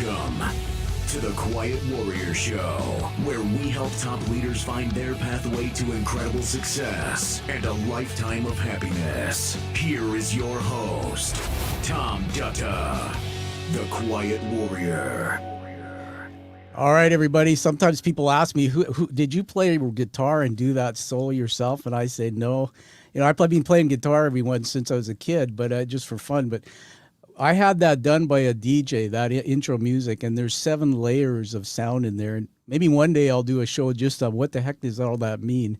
Welcome to the Quiet Warrior Show, where we help top leaders find their pathway to incredible success and a lifetime of happiness. Here is your host, Tom Dutta, the Quiet Warrior. All right, everybody. Sometimes people ask me, who did you play guitar and do that solo yourself? And I say no. You know, I've been playing guitar everyone since I was a kid, but just for fun. But I had that done by a DJ, that intro music, and there's 7 layers of sound in there. And maybe one day I'll do a show just on what the heck does all that mean.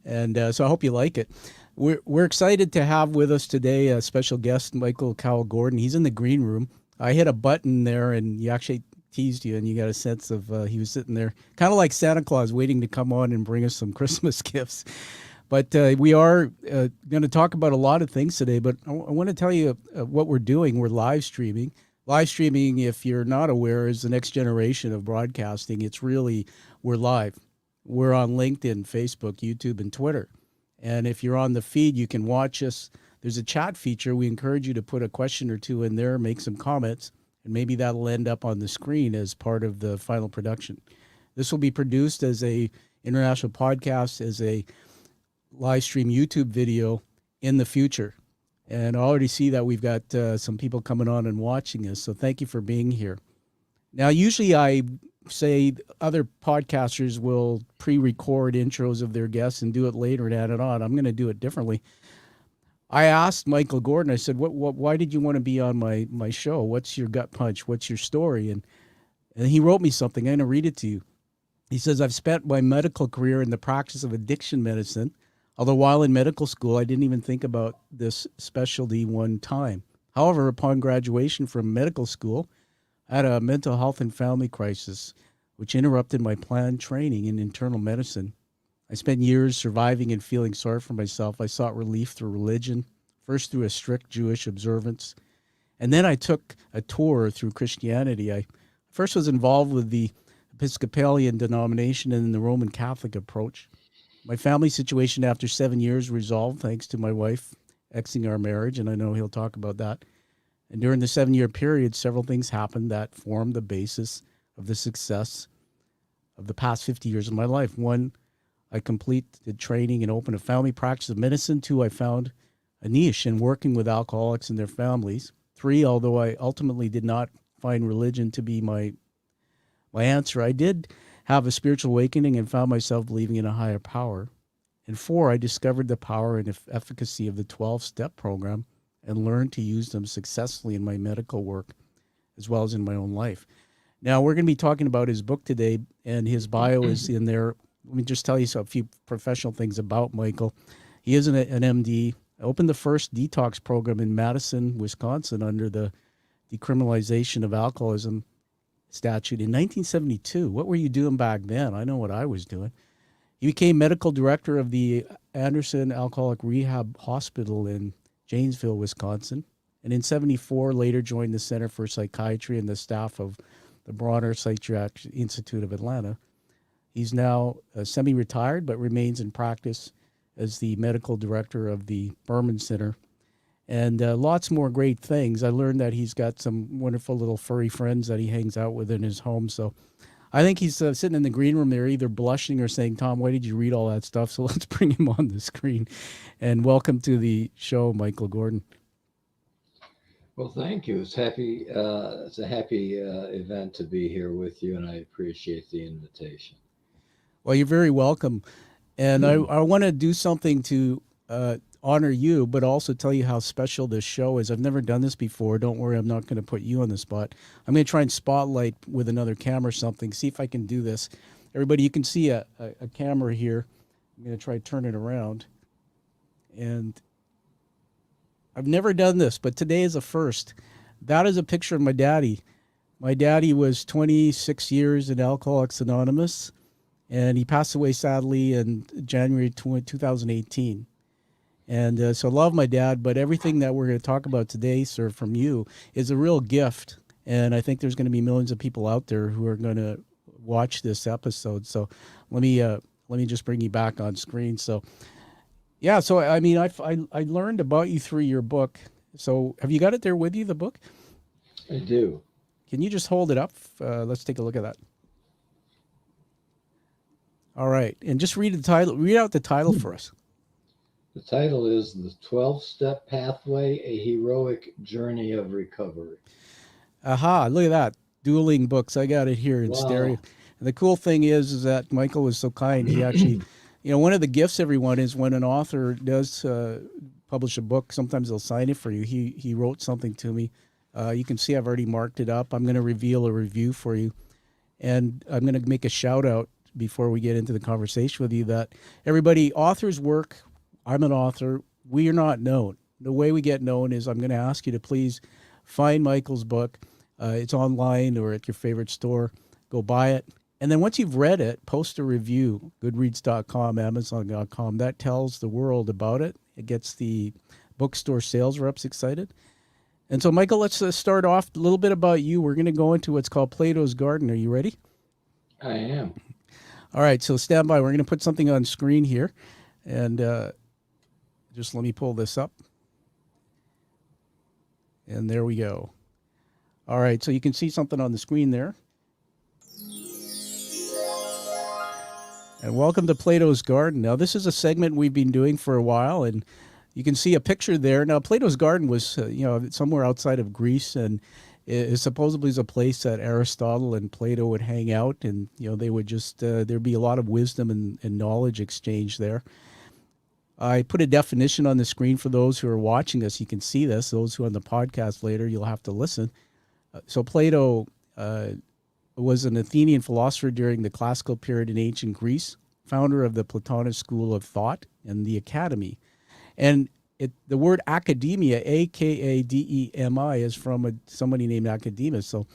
And so I hope you like it. We're excited to have with us today a special guest, Michael Cowl Gordon. He's in the green room. I hit a button there, and you actually teased you, and you got a sense of he was sitting there, kind of like Santa Claus, waiting to come on and bring us some Christmas gifts. But we are going to talk about a lot of things today, but I want to tell you what we're doing. We're live streaming. Live streaming, if you're not aware, is the next generation of broadcasting. It's really, we're live. We're on LinkedIn, Facebook, YouTube, and Twitter. And if you're on the feed, you can watch us. There's a chat feature. We encourage you to put a question or two in there, make some comments, and maybe that'll end up on the screen as part of the final production. This will be produced as a international podcast, as a live stream YouTube video in the future. And I already see that we've got some people coming on and watching us. So thank you for being here. Now, usually I say other podcasters will pre-record intros of their guests and do it later and add it on. I'm going to do it differently. I asked Michael Gordon, I said, why did you want to be on my show? What's your gut punch? What's your story? And he wrote me something. I'm going to read it to you. He says, I've spent my medical career in the practice of addiction medicine. Although while in medical school, I didn't even think about this specialty one time. However, upon graduation from medical school, I had a mental health and family crisis, which interrupted my planned training in internal medicine. I spent years surviving and feeling sorry for myself. I sought relief through religion, first through a strict Jewish observance, and then I took a tour through Christianity. I first was involved with the Episcopalian denomination and the Roman Catholic approach. My family situation after 7 years resolved thanks to my wife exiting our marriage, and I know he'll talk about that. And during the 7-year period, several things happened that formed the basis of the success of the past 50 years of my life. 1, I completed training and opened a family practice of medicine. 2, I found a niche in working with alcoholics and their families. 3, although I ultimately did not find religion to be my answer, I did have a spiritual awakening and found myself believing in a higher power. And 4, I discovered the power and efficacy of the 12-step program and learned to use them successfully in my medical work as well as in my own life. Now, we're going to be talking about his book today, and his bio is in there. Let me just tell you a few professional things about Michael. He is an MD. I opened the first detox program in Madison, Wisconsin under the decriminalization of alcoholism statute in 1972. What were you doing back then? I know what I was doing. He became medical director of the Anderson Alcoholic Rehab Hospital in Janesville, Wisconsin. And in 74, later joined the Center for Psychiatry and the staff of the Bronner Psychiatric Institute of Atlanta. He's now semi-retired, but remains in practice as the medical director of the Berman Center. And lots more great things. I learned that he's got some wonderful little furry friends that he hangs out with in his home. So I think he's sitting in the green room there, either blushing or saying, Tom, why did you read all that stuff? So let's bring him on the screen. And welcome to the show, Michael Gordon. Well, thank you. It's a happy event to be here with you, and I appreciate the invitation. Well, you're very welcome. And I want to do something to honor you, but also tell you how special this show is. I've never done this before. Don't worry, I'm not going to put you on the spot. I'm going to try and spotlight with another camera or something, see if I can do this. Everybody, you can see a camera here. I'm going to try to turn it around. And I've never done this, but today is a first. That is a picture of my daddy. My daddy was 26 years in Alcoholics Anonymous, and he passed away sadly in January 2018. And so I love my dad, but everything that we're going to talk about today, sir, from you is a real gift. And I think there's going to be millions of people out there who are going to watch this episode. So let me just bring you back on screen. So, yeah, so I mean, I learned about you through your book. So have you got it there with you, the book? I do. Can you just hold it up? Let's take a look at that. All right, and just read the title. Read out the title for us. The title is The 12-Step Pathway, A Heroic Journey of Recovery. Aha, look at that. Dueling books. I got it here in stereo. Wow. And the cool thing is that Michael was so kind. He actually, one of the gifts, everyone, is when an author does publish a book, sometimes they'll sign it for you. He wrote something to me. You can see I've already marked it up. I'm going to reveal a review for you. And I'm going to make a shout out before we get into the conversation with you that everybody, authors work. I'm an author. We are not known. The way we get known is I'm going to ask you to please find Michael's book. It's online or at your favorite store. Go buy it. And then once you've read it, post a review, goodreads.com, amazon.com. That tells the world about it. It gets the bookstore sales reps excited. And so, Michael, let's start off a little bit about you. We're going to go into what's called Plato's Garden. Are you ready? I am. All right, so stand by. We're going to put something on screen here. And just let me pull this up. And there we go. All right, so you can see something on the screen there. And welcome to Plato's Garden. Now, this is a segment we've been doing for a while, and you can see a picture there. Now, Plato's Garden was, somewhere outside of Greece, and it supposedly is a place that Aristotle and Plato would hang out, and, they would just, there'd be a lot of wisdom and knowledge exchange there. I put a definition on the screen for those who are watching us. You can see this. Those who are on the podcast later, you'll have to listen. So Plato was an Athenian philosopher during the classical period in ancient Greece, founder of the Platonic school of thought and the academy. And the word academia, A-K-A-D-E-M-I, is from somebody named Academus. So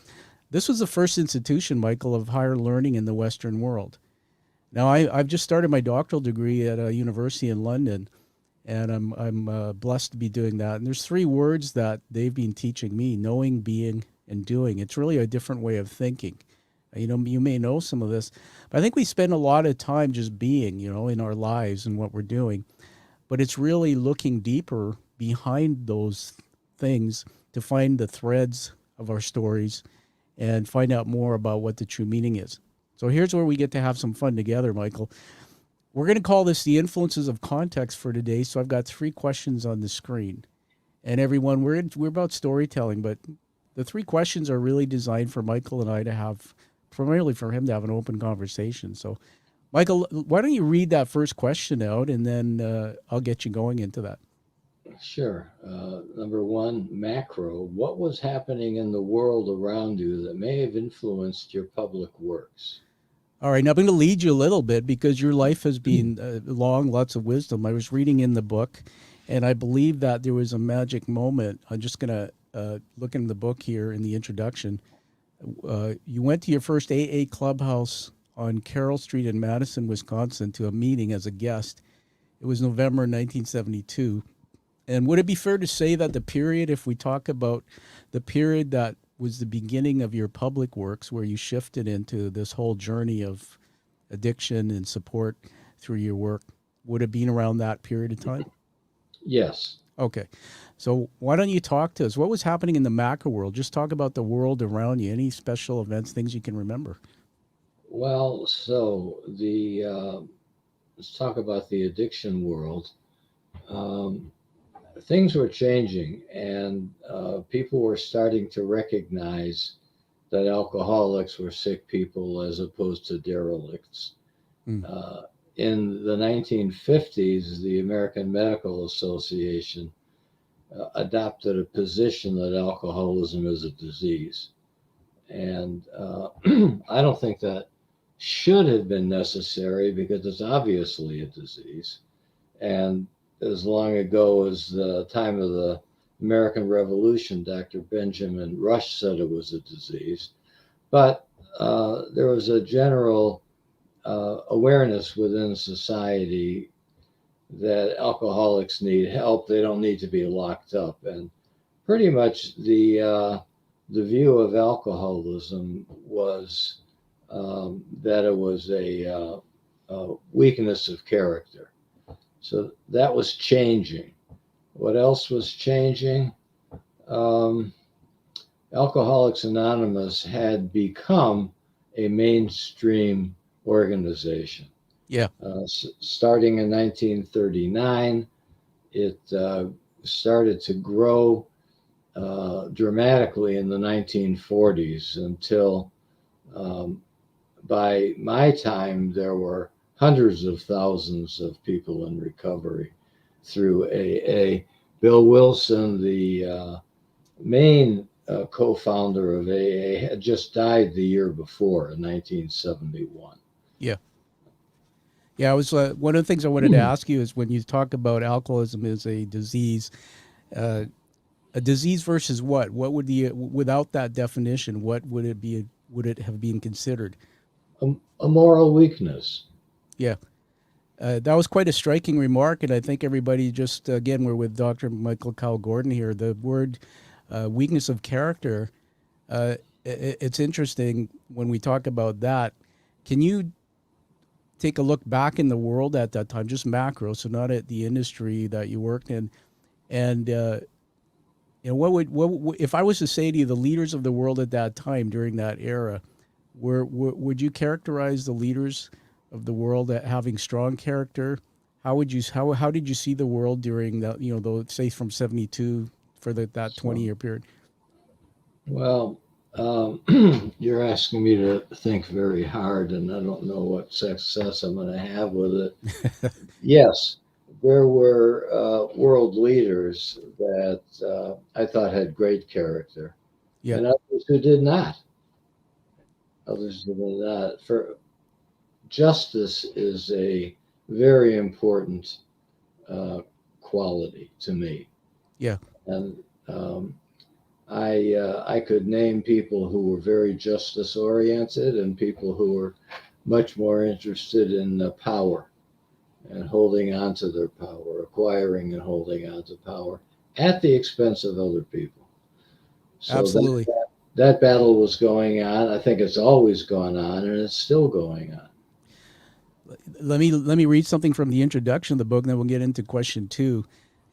this was the first institution, Michael, of higher learning in the Western world. Now, I've just started my doctoral degree at a university in London, and I'm blessed to be doing that. And there's 3 words that they've been teaching me: knowing, being, and doing. It's really a different way of thinking. You may know some of this, but I think we spend a lot of time just being, in our lives and what we're doing. But it's really looking deeper behind those things to find the threads of our stories and find out more about what the true meaning is. So here's where we get to have some fun together, Michael. We're going to call this the influences of context for today. So I've got 3 questions on the screen. And everyone, we're about storytelling, but the 3 questions are really designed for Michael and I to have, primarily for him to have an open conversation. So, Michael, why don't you read that first question out, and then I'll get you going into that. Sure. Number 1, macro. What was happening in the world around you that may have influenced your public works? All right, now I'm going to lead you a little bit because your life has been long, lots of wisdom. I was reading in the book, and I believe that there was a magic moment. I'm just going to look in the book here in the introduction. You went to your first AA clubhouse on Carroll Street in Madison, Wisconsin, to a meeting as a guest. It was November 1972. And would it be fair to say that the period, if we talk about the period that was the beginning of your public works, where you shifted into this whole journey of addiction and support through your work, would it have been around that period of time? Yes. Okay. So why don't you talk to us? What was happening in the macro world? Just talk about the world around you, any special events, things you can remember. Well, so let's talk about the addiction world. Things were changing, and people were starting to recognize that alcoholics were sick people as opposed to derelicts. In the 1950s, the American Medical Association adopted a position that alcoholism is a disease. And I don't think that should have been necessary because it's obviously a disease. And as long ago as the time of the American Revolution, Dr. Benjamin Rush said it was a disease. But there was a general awareness within society that alcoholics need help. They don't need to be locked up. And pretty much the view of alcoholism was that it was a weakness of character. So that was changing. What else was changing? Alcoholics Anonymous had become a mainstream organization. Yeah. Starting in 1939, it started to grow dramatically in the 1940s until um, by my time there were hundreds of thousands of people in recovery through AA. Bill Wilson, the main co-founder of AA, had just died the year before in 1971. Yeah. Yeah, I was one of the things I wanted to ask you is when you talk about alcoholism as uh, a disease versus what? What would the without that definition, what would it be? Would it have been considered? A moral weakness. Yeah, that was quite a striking remark, and I think everybody just again we're with Dr. Michael Cowl Gordon here. The word weakness of character. It's interesting when we talk about that. Can you take a look back in the world at that time, just macro, so not at the industry that you worked in, and if I was to say to you the leaders of the world at that time during that era, would you characterize the leaders of the world as having strong character? How did you see the world during that, say from 72 for that 20-year period? Well, you're asking me to think very hard, and I don't know what success I'm going to have with it. Yes, there were world leaders that I thought had great character, Yeah, and others who did not. Others who did not. For justice is a very important uh, quality to me, yeah, and um, I could name people who were very justice oriented and people who were much more interested in power and holding on to their power, acquiring and holding on to power at the expense of other people. So absolutely. that battle was going on. I think it's always gone on, and it's still going on. Let me read something from the introduction of the book, and then we'll get into question two.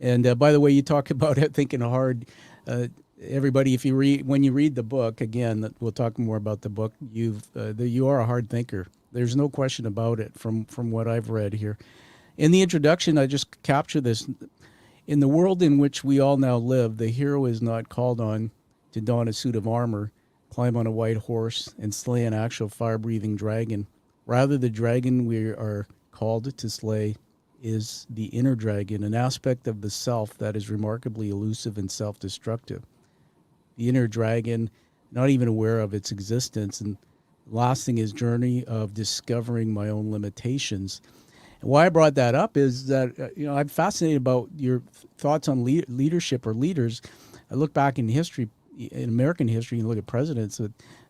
And by the way, you talk about it, thinking hard. Uh, Everybody, if you read when you read the book again, we'll talk more about the book. You are a hard thinker. There's no question about it from what I've read here. In the introduction, I just capture this. In the world in which we all now live, the hero is not called on to don a suit of armor, climb on a white horse, and slay an actual fire breathing dragon. Rather, the dragon we are called to slay is the inner dragon, an aspect of the self that is remarkably elusive and self destructive. The inner dragon, not even aware of its existence, and lasting his journey of discovering my own limitations. And why I brought that up is that I'm fascinated about your thoughts on leadership or leaders. I look back in history, in American history, and look at presidents.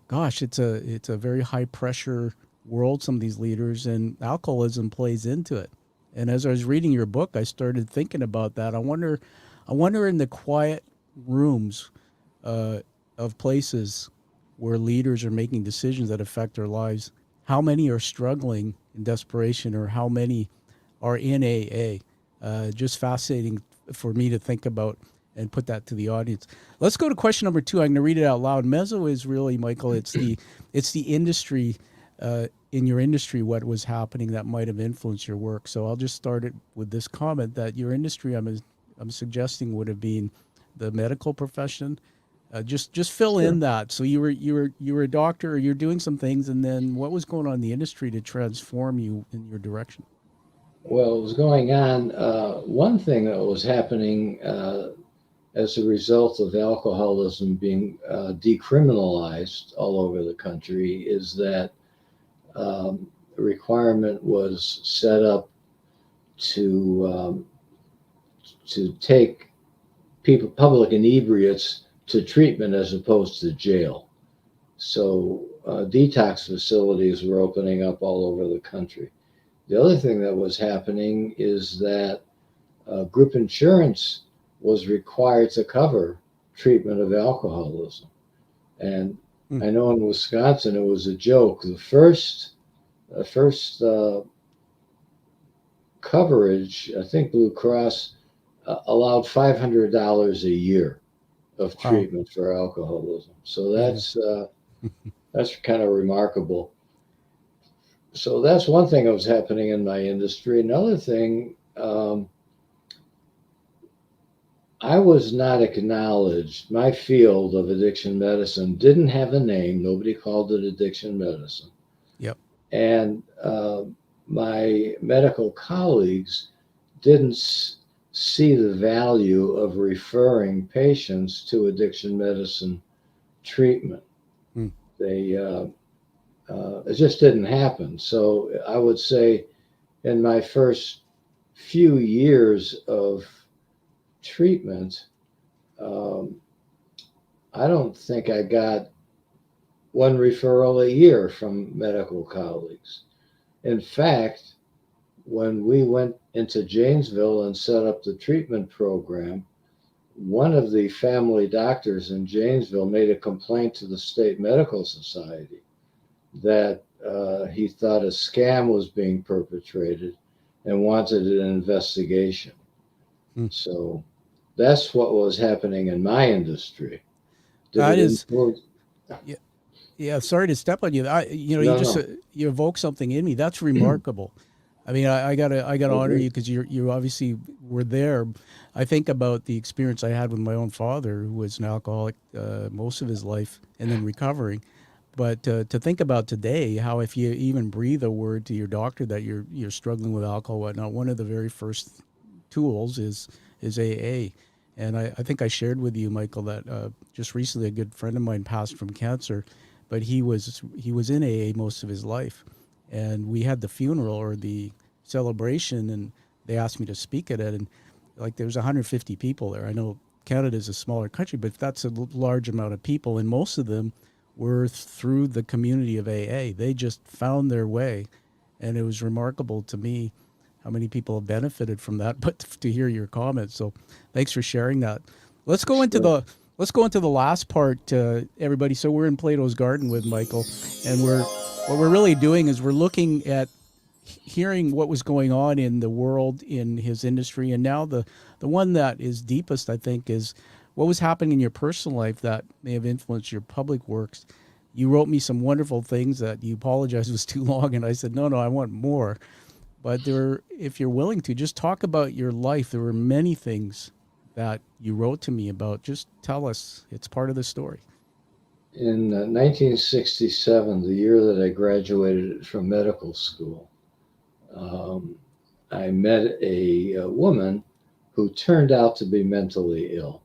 Gosh, it's a very high pressure world. Some of these leaders, and alcoholism plays into it. And as I was reading your book, I started thinking about that. I wonder in the quiet rooms uh, of places where leaders are making decisions that affect their lives, how many are struggling in desperation or how many are in AA? Just fascinating for me to think about and put that to the audience. Let's go to question number two. I'm going to read it out loud. Mezzo is really, Michael, it's the industry, in your industry, what was happening that might have influenced your work. So I'll just start it with this comment that your industry, I'm suggesting, would have been the medical profession. Just fill Sure. in that. So you were a doctor, or you're doing some things, and then what was going on in the industry to transform you in your direction? Well, it was going on. One thing that was happening as a result of alcoholism being decriminalized all over the country is that a requirement was set up to to take people, public inebriates, to treatment as opposed to jail. So detox facilities were opening up all over the country. The other thing that was happening is that group insurance was required to cover treatment of alcoholism. And Hmm. I know in Wisconsin it was a joke. The first coverage, I think Blue Cross allowed $500 a year of Wow. treatment for alcoholism. So Yeah. that's kind of remarkable. So that's one thing that was happening in my industry. Another thing, I was not acknowledged. My field of addiction medicine didn't have a name. Nobody called it addiction medicine. Yep. And my medical colleagues didn't see the value of referring patients to addiction medicine treatment. Hmm. It just didn't happen. So I would say in my first few years of treatment, um, I don't think I got one referral a year from medical colleagues. In fact, when we went into Janesville and set up the treatment program, one of the family doctors in Janesville made a complaint to the State Medical Society that he thought a scam was being perpetrated and wanted an investigation. Hmm. So that's what was happening in my industry. Did That it is, influence? yeah, yeah. Sorry to step on you. You No, just no. you evoke something in me. That's remarkable. I mean, I gotta Oh, honor you great. because you obviously were there. I think about the experience I had with my own father, who was an alcoholic most of his life, and then recovering. But to think about today, how if you even breathe a word to your doctor that you're struggling with alcohol, whatnot, one of the very first tools is AA. And I think I shared with you, Michael, that just recently a good friend of mine passed from cancer, but he was in AA most of his life, and we had the funeral or the celebration, and they asked me to speak at it, and like there's 150 people there. I know Canada's a smaller country, but that's a large amount of people, and most of them were through the community of AA. They just found their way, and it was remarkable to me how many people have benefited from that. But to hear your comments, so thanks for sharing that. Let's go into Sure. the let's go into the last part, everybody. So we're in Plato's Garden with Michael, and what we're really doing is we're looking at hearing what was going on in the world in his industry, and now the one that is deepest, I think, is what was happening in your personal life that may have influenced your public works. You wrote me some wonderful things that you apologized was too long, and I said no, I want more. But there, if you're willing to, just talk about your life. There were many things that you wrote to me about. Just tell us. It's part of the story. In 1967, the year that I graduated from medical school, um, I met a woman who turned out to be mentally ill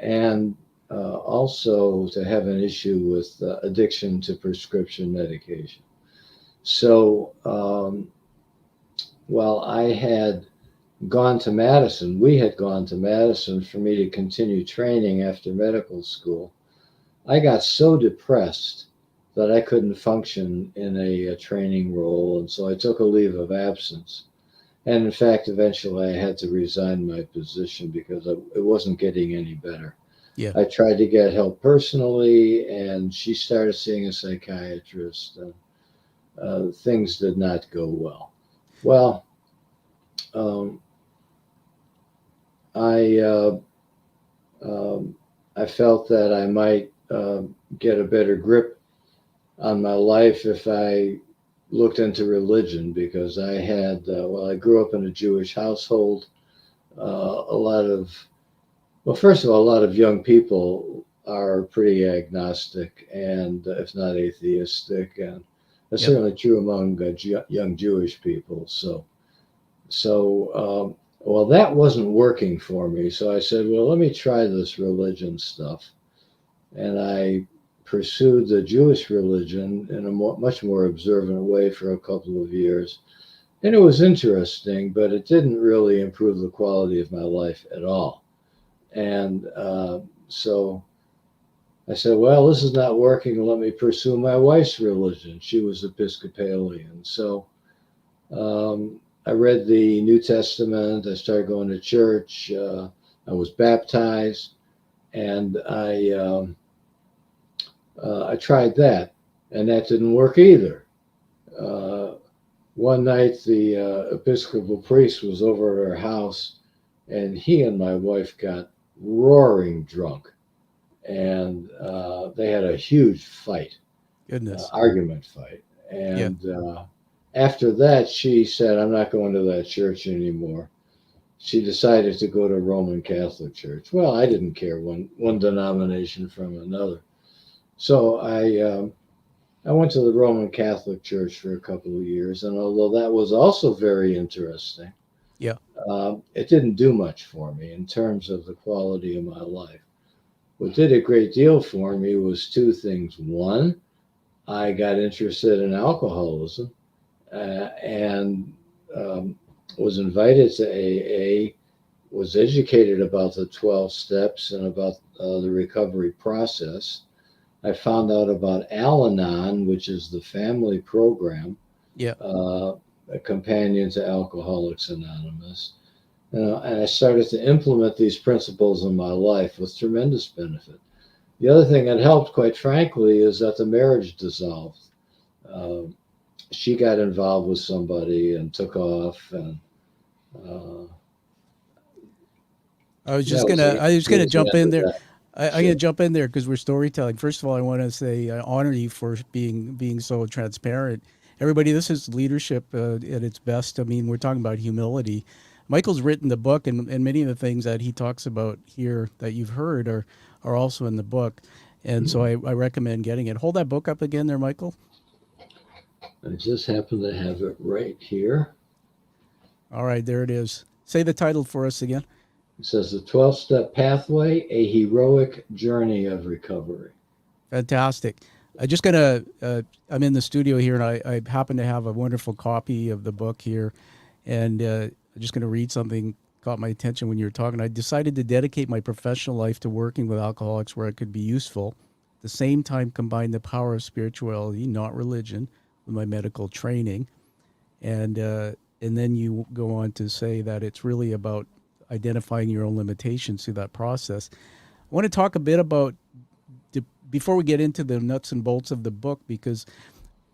and also to have an issue with addiction to prescription medication. So while I had gone to Madison, we had gone to Madison for me to continue training after medical school. I got so depressed that I couldn't function in a training role, and so I took a leave of absence. And in fact, eventually I had to resign my position because it wasn't getting any better. Yeah. I tried to get help personally, and she started seeing a psychiatrist, and things did not go well. Well, um, I um, I felt that I might get a better grip on my life if I looked into religion because I had, I grew up in a Jewish household. A lot of, well, first of all, a lot of young people are pretty agnostic and, if not atheistic, and that's Yep. certainly true among young Jewish people. So, that wasn't working for me. So I said, well, let me try this religion stuff. And I pursued the Jewish religion in a much more observant way for a couple of years. And it was interesting, but it didn't really improve the quality of my life at all. And so I said, well, this is not working. Let me pursue my wife's religion. She was Episcopalian. So I read the New Testament. I started going to church. I was baptized. And I tried that, and that didn't work either. Uh, One night, the Episcopal priest was over at our house, and he and my wife got roaring drunk, and they had a huge fight, Goodness. argument fight. Yeah. And after that, she said, "I'm not going to that church anymore." She decided to go to Roman Catholic Church. Well, I didn't care one denomination from another, so I went to the Roman Catholic Church for a couple of years, and although that was also very interesting, Yeah. it didn't do much for me in terms of the quality of my life. What did a great deal for me was two things. One, I got interested in alcoholism and was invited to AA, was educated about the 12 steps and about the recovery process. I found out about Al Anon, which is the family program, Yeah. a companion to Alcoholics Anonymous. And I started to implement these principles in my life with tremendous benefit. The other thing that helped, quite frankly, is that the marriage dissolved. Uh, she got involved with somebody and took off, and uh, I was that just was gonna the, I was that gonna was the jump end in of there. that. I'm gonna Sure. jump in there because we're storytelling. First of all, I want to say I honor you for being so transparent. Everybody, this is leadership at its best. I mean, we're talking about humility. Michael's written the book, and many of the things that he talks about here that you've heard are also in the book. And so I recommend getting it. Hold that book up again there, Michael. I just happen to have it right here. All right, there it is. Say the title for us again. It says The 12-Step Pathway, A Heroic Journey of Recovery. Fantastic. I just gonna. I'm in the studio here, and I happen to have a wonderful copy of the book here, and I'm just gonna read something caught my attention when you were talking. I decided to dedicate my professional life to working with alcoholics where I could be useful. At the same time, combine the power of spirituality, not religion, with my medical training, and then you go on to say that it's really about identifying your own limitations through that process. I want to talk a bit about before we get into the nuts and bolts of the book, because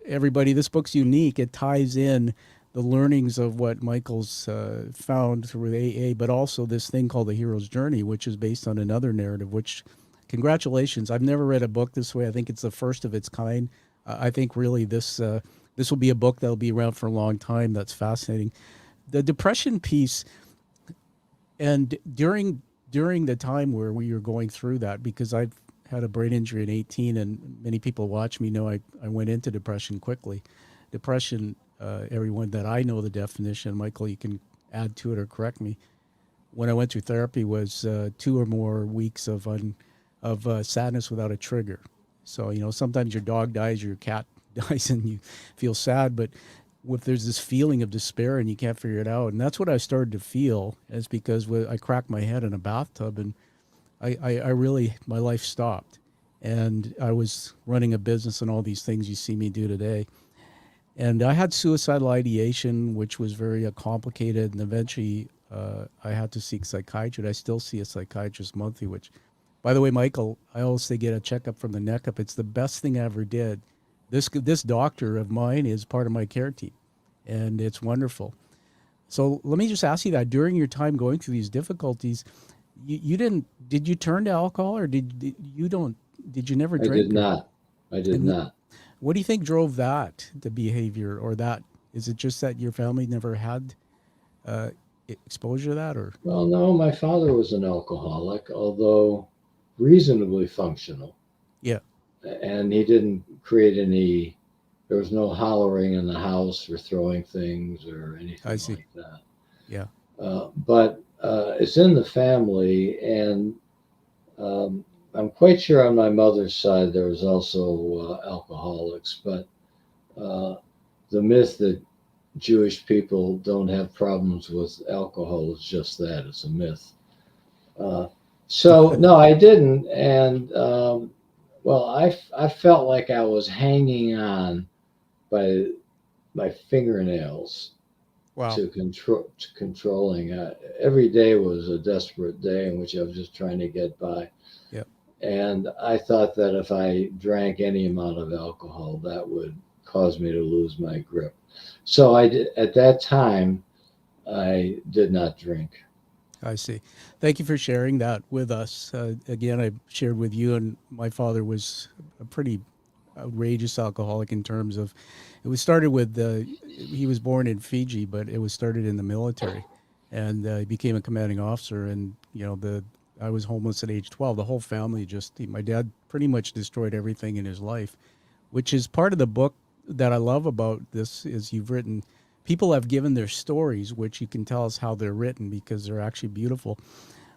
everybody, this book's unique. It ties in the learnings of what Michael's found through AA, but also this thing called the hero's journey, which is based on another narrative. Which, congratulations! I've never read a book this way. I think it's the first of its kind. I think really this will be a book that'll be around for a long time. That's fascinating. The depression piece, and during the time where we were going through that, because I've had a brain injury at 18, and many people watch me know I went into depression quickly. Depression, everyone that I know the definition, Michael, you can add to it or correct me. When I went through therapy, was 2 or more weeks of sadness without a trigger. So sometimes your dog dies, your cat dies, and you feel sad, but if there's this feeling of despair and you can't figure it out, and that's what I started to feel, is because I cracked my head in a bathtub, and I really, my life stopped. And I was running a business and all these things you see me do today. And I had suicidal ideation, which was very complicated. And eventually I had to seek psychiatry. I still see a psychiatrist monthly, which, by the way, Michael, I always say get a checkup from the neck up. It's the best thing I ever did. This doctor of mine is part of my care team, and it's wonderful. So let me just ask you that during your time going through these difficulties, you did you turn to alcohol, or did you never I did drink? not. I did And not. what do you think drove that, the behavior, or that? Is it just that your family never had uh, exposure to that, or? Well, no, my father was an alcoholic, although reasonably functional. Yeah, And he didn't create any, there was no hollering in the house or throwing things or I anything see. like that. Yeah, But it's in the family, and I'm quite sure on my mother's side there was also alcoholics, but uh, the myth that Jewish people don't have problems with alcohol is just that, it's a myth. Uh, so no, I didn't, and well, I felt like I was hanging on by my fingernails wow. to controlling. Every day was a desperate day in which I was just trying to get by. Yeah, And I thought that if I drank any amount of alcohol, that would cause me to lose my grip. So I did, at that time, I did not drink. I see. Thank you for sharing that with us. Again, I shared with you, and my father was a pretty outrageous alcoholic in terms of it was started with he was born in Fiji, but it was started in the military, and he became a commanding officer. And the I was homeless at age 12. The whole family my dad pretty much destroyed everything in his life, which is part of the book that I love about this is you've written. People have given their stories, which you can tell us how they're written because they're actually beautiful.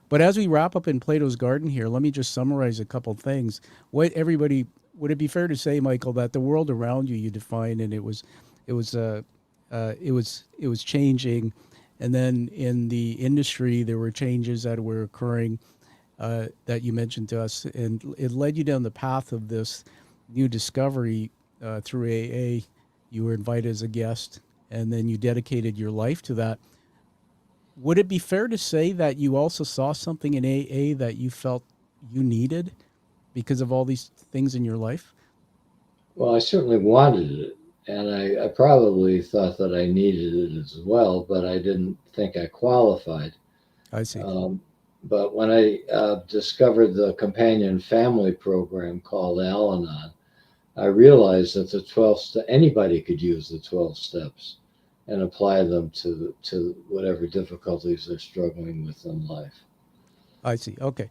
But as we wrap up in Plato's Garden here, let me just summarize a couple things. What everybody would it be fair to say, Michael, that the world around you defined, and it was changing, and then in the industry there were changes that were occurring that you mentioned to us, and it led you down the path of this new discovery through AA. You were invited as a guest, and then you dedicated your life to that. Would it be fair to say that you also saw something in AA that you felt you needed because of all these things in your life? Well, I certainly wanted it, and I probably thought that I needed it as well, but I didn't think I qualified. I see. Um, but when I discovered the companion family program called Al Anon, I realized that the 12 anybody could use the 12 steps and apply them to whatever difficulties they're struggling with in life. I see. Okay.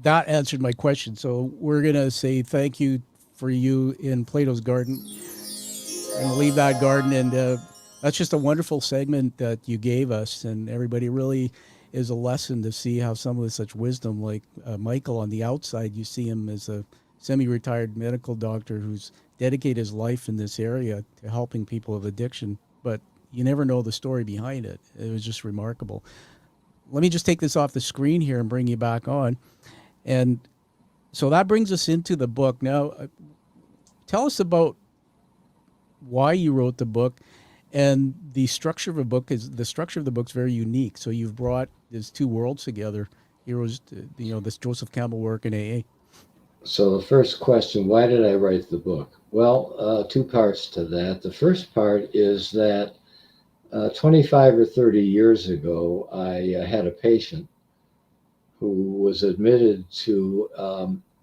That answered my question. So we're going to say thank you for you in Plato's Garden. We're going to leave that garden. And that's just a wonderful segment that you gave us. And everybody really is a lesson to see how someone with such wisdom, like Michael on the outside, you see him as a semi-retired medical doctor who's dedicated his life in this area to helping people with addiction. But you never know the story behind it. It was just remarkable. Let me just take this off the screen here and bring you back on. And so that brings us into the book. Now, tell us about why you wrote the book, and the structure of the book's very unique. So you've brought these two worlds together. Heroes, this Joseph Campbell work in AA. So the first question, why did I write the book? Well, two parts to that. The first part is that 25 or 30 years ago, I had a patient who was admitted to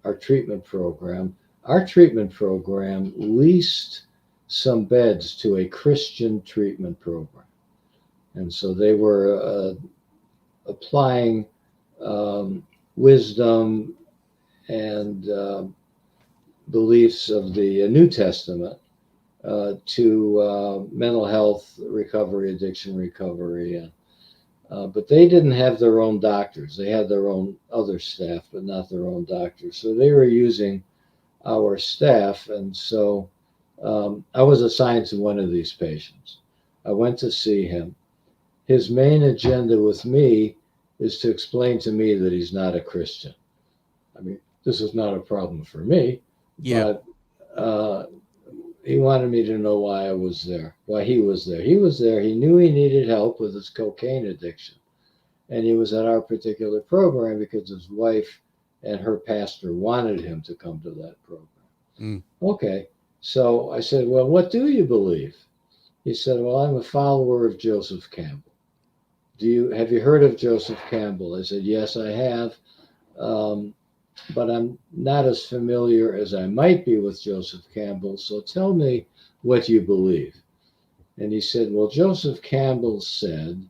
our treatment program. Our treatment program leased some beds to a Christian treatment program. And so they were applying wisdom and beliefs of the New Testament to mental health recovery, addiction recovery. But they didn't have their own doctors. They had their own other staff, but not their own doctors. So they were using our staff. And so I was assigned to one of these patients. I went to see him. His main agenda with me is to explain to me that he's not a Christian. I mean, this is not a problem for me, Yeah. but he wanted me to know why I was there, why he was there. He was there. He knew he needed help with his cocaine addiction. And he was at our particular program because his wife and her pastor wanted him to come to that program. Mm. Okay. So I said, well, what do you believe? He said, well, I'm a follower of Joseph Campbell. Have you heard of Joseph Campbell? I said, yes, I have. But I'm not as familiar as I might be with Joseph Campbell. So tell me what you believe. And he said, well, Joseph Campbell said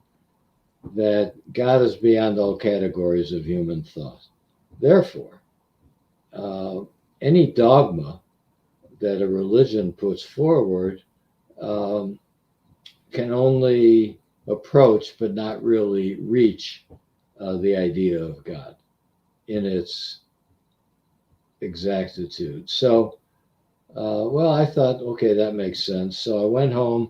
that God is beyond all categories of human thought. Therefore, any dogma that a religion puts forward can only approach but not really reach the idea of God in its exactitude. So, well, I thought, okay, that makes sense. So I went home.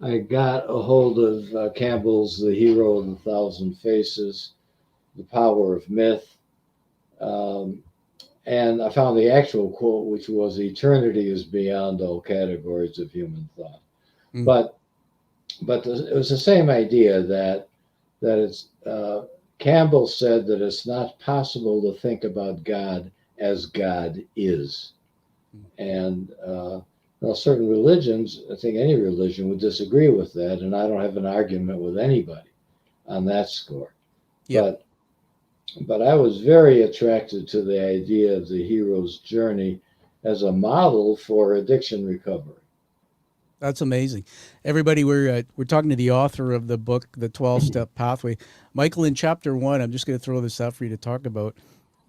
I got a hold of Campbell's The Hero of a Thousand Faces, The Power of Myth. And I found the actual quote, which was, eternity is beyond all categories of human thought. Mm. But it was the same idea that it's, Campbell said that it's not possible to think about God as God is. And well, certain religions, I think any religion would disagree with that, and I don't have an argument with anybody on that score. Yeah. But I was very attracted to the idea of the hero's journey as a model for addiction recovery. That's amazing. Everybody, we're talking to the author of the book, The 12-Step Pathway. Michael, in chapter 1, I'm just going to throw this out for you to talk about.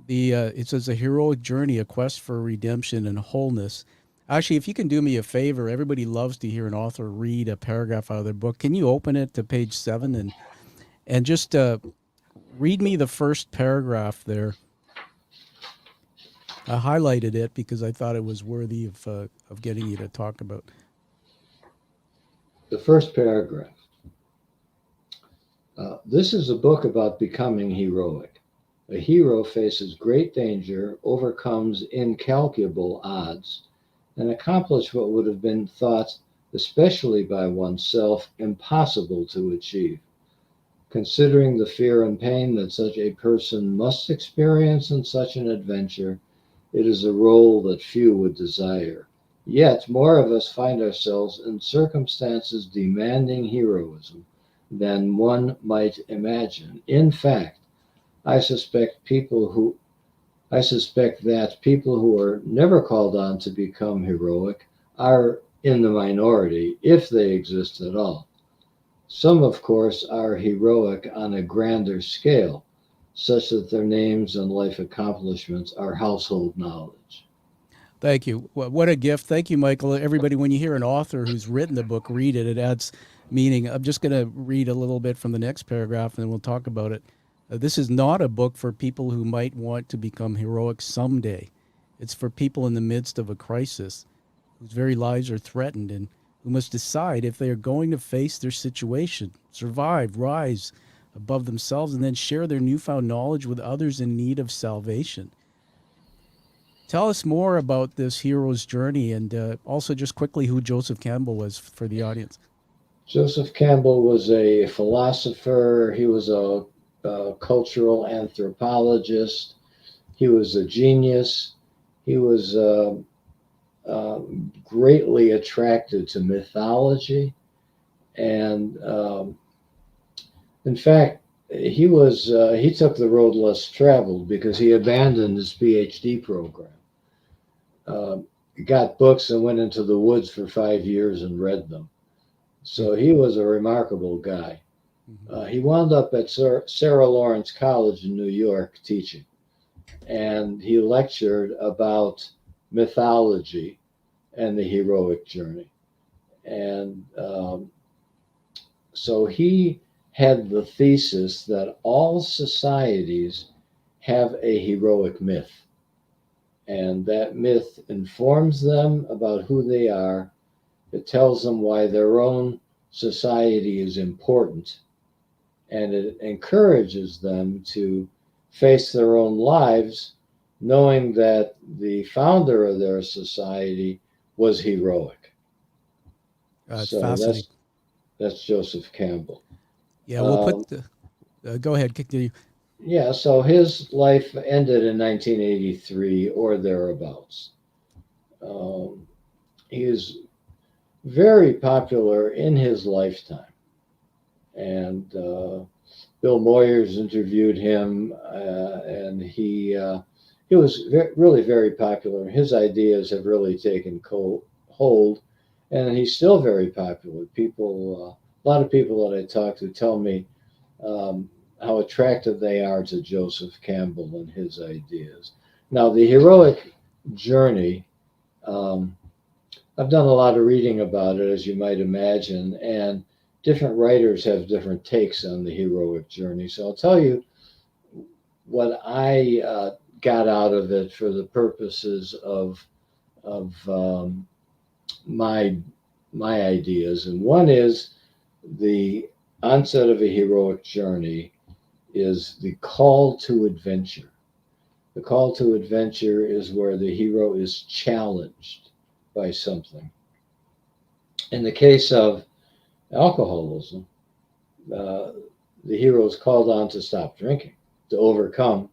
It says a heroic journey, a quest for redemption and wholeness. Actually, if you can do me a favor, everybody loves to hear an author read a paragraph out of their book. Can you open it to page 7 and just read me the first paragraph there? I highlighted it because I thought it was worthy of getting you to talk about. The first paragraph. This is a book about becoming heroic. A hero faces great danger, overcomes incalculable odds, and accomplishes what would have been thought, especially by oneself, impossible to achieve. Considering the fear and pain that such a person must experience in such an adventure, it is a role that few would desire. Yet more of us find ourselves in circumstances demanding heroism than one might imagine. In fact, I suspect that people who are never called on to become heroic are in the minority, if they exist at all. Some, of course, are heroic on a grander scale, such that their names and life accomplishments are household knowledge. Thank you. What a gift. Thank you, Michael. Everybody, when you hear an author who's written the book, read it. It adds meaning. I'm just going to read a little bit from the next paragraph and then we'll talk about it. This is not a book for people who might want to become heroic someday. It's for people in the midst of a crisis whose very lives are threatened and who must decide if they are going to face their situation, survive, rise above themselves, and then share their newfound knowledge with others in need of salvation. Tell us more about this hero's journey and also just quickly who Joseph Campbell was for the audience. Joseph Campbell was a philosopher. He was a cultural anthropologist. He was a genius. He was greatly attracted to mythology. And in fact, he took the road less traveled because he abandoned his PhD program. Got books and went into the woods for 5 years and read them. So he was a remarkable guy. He wound up at Sarah Lawrence College in New York teaching, and he lectured about mythology and the heroic journey. And so he had the thesis that all societies have a heroic myth. And that myth informs them about who they are. It tells them why their own society is important. And it encourages them to face their own lives, knowing that the founder of their society was heroic. It's So fascinating. that's Joseph Campbell. Yeah, we'll put go ahead, continue. Yeah, so his life ended in 1983 or thereabouts. He was very popular in his lifetime. And Bill Moyers interviewed him, and he was really very popular. His ideas have really taken hold, and he's still very popular. People, a lot of people that I talk to tell me how attractive they are to Joseph Campbell and his ideas. Now, the heroic journey, I've done a lot of reading about it, as you might imagine, and different writers have different takes on the heroic journey. So I'll tell you what I got out of it for the purposes of my ideas. And one is the onset of a heroic journey is the call to adventure. The call to adventure is where the hero is challenged by something. In the case of alcoholism, the hero is called on to stop drinking, to overcome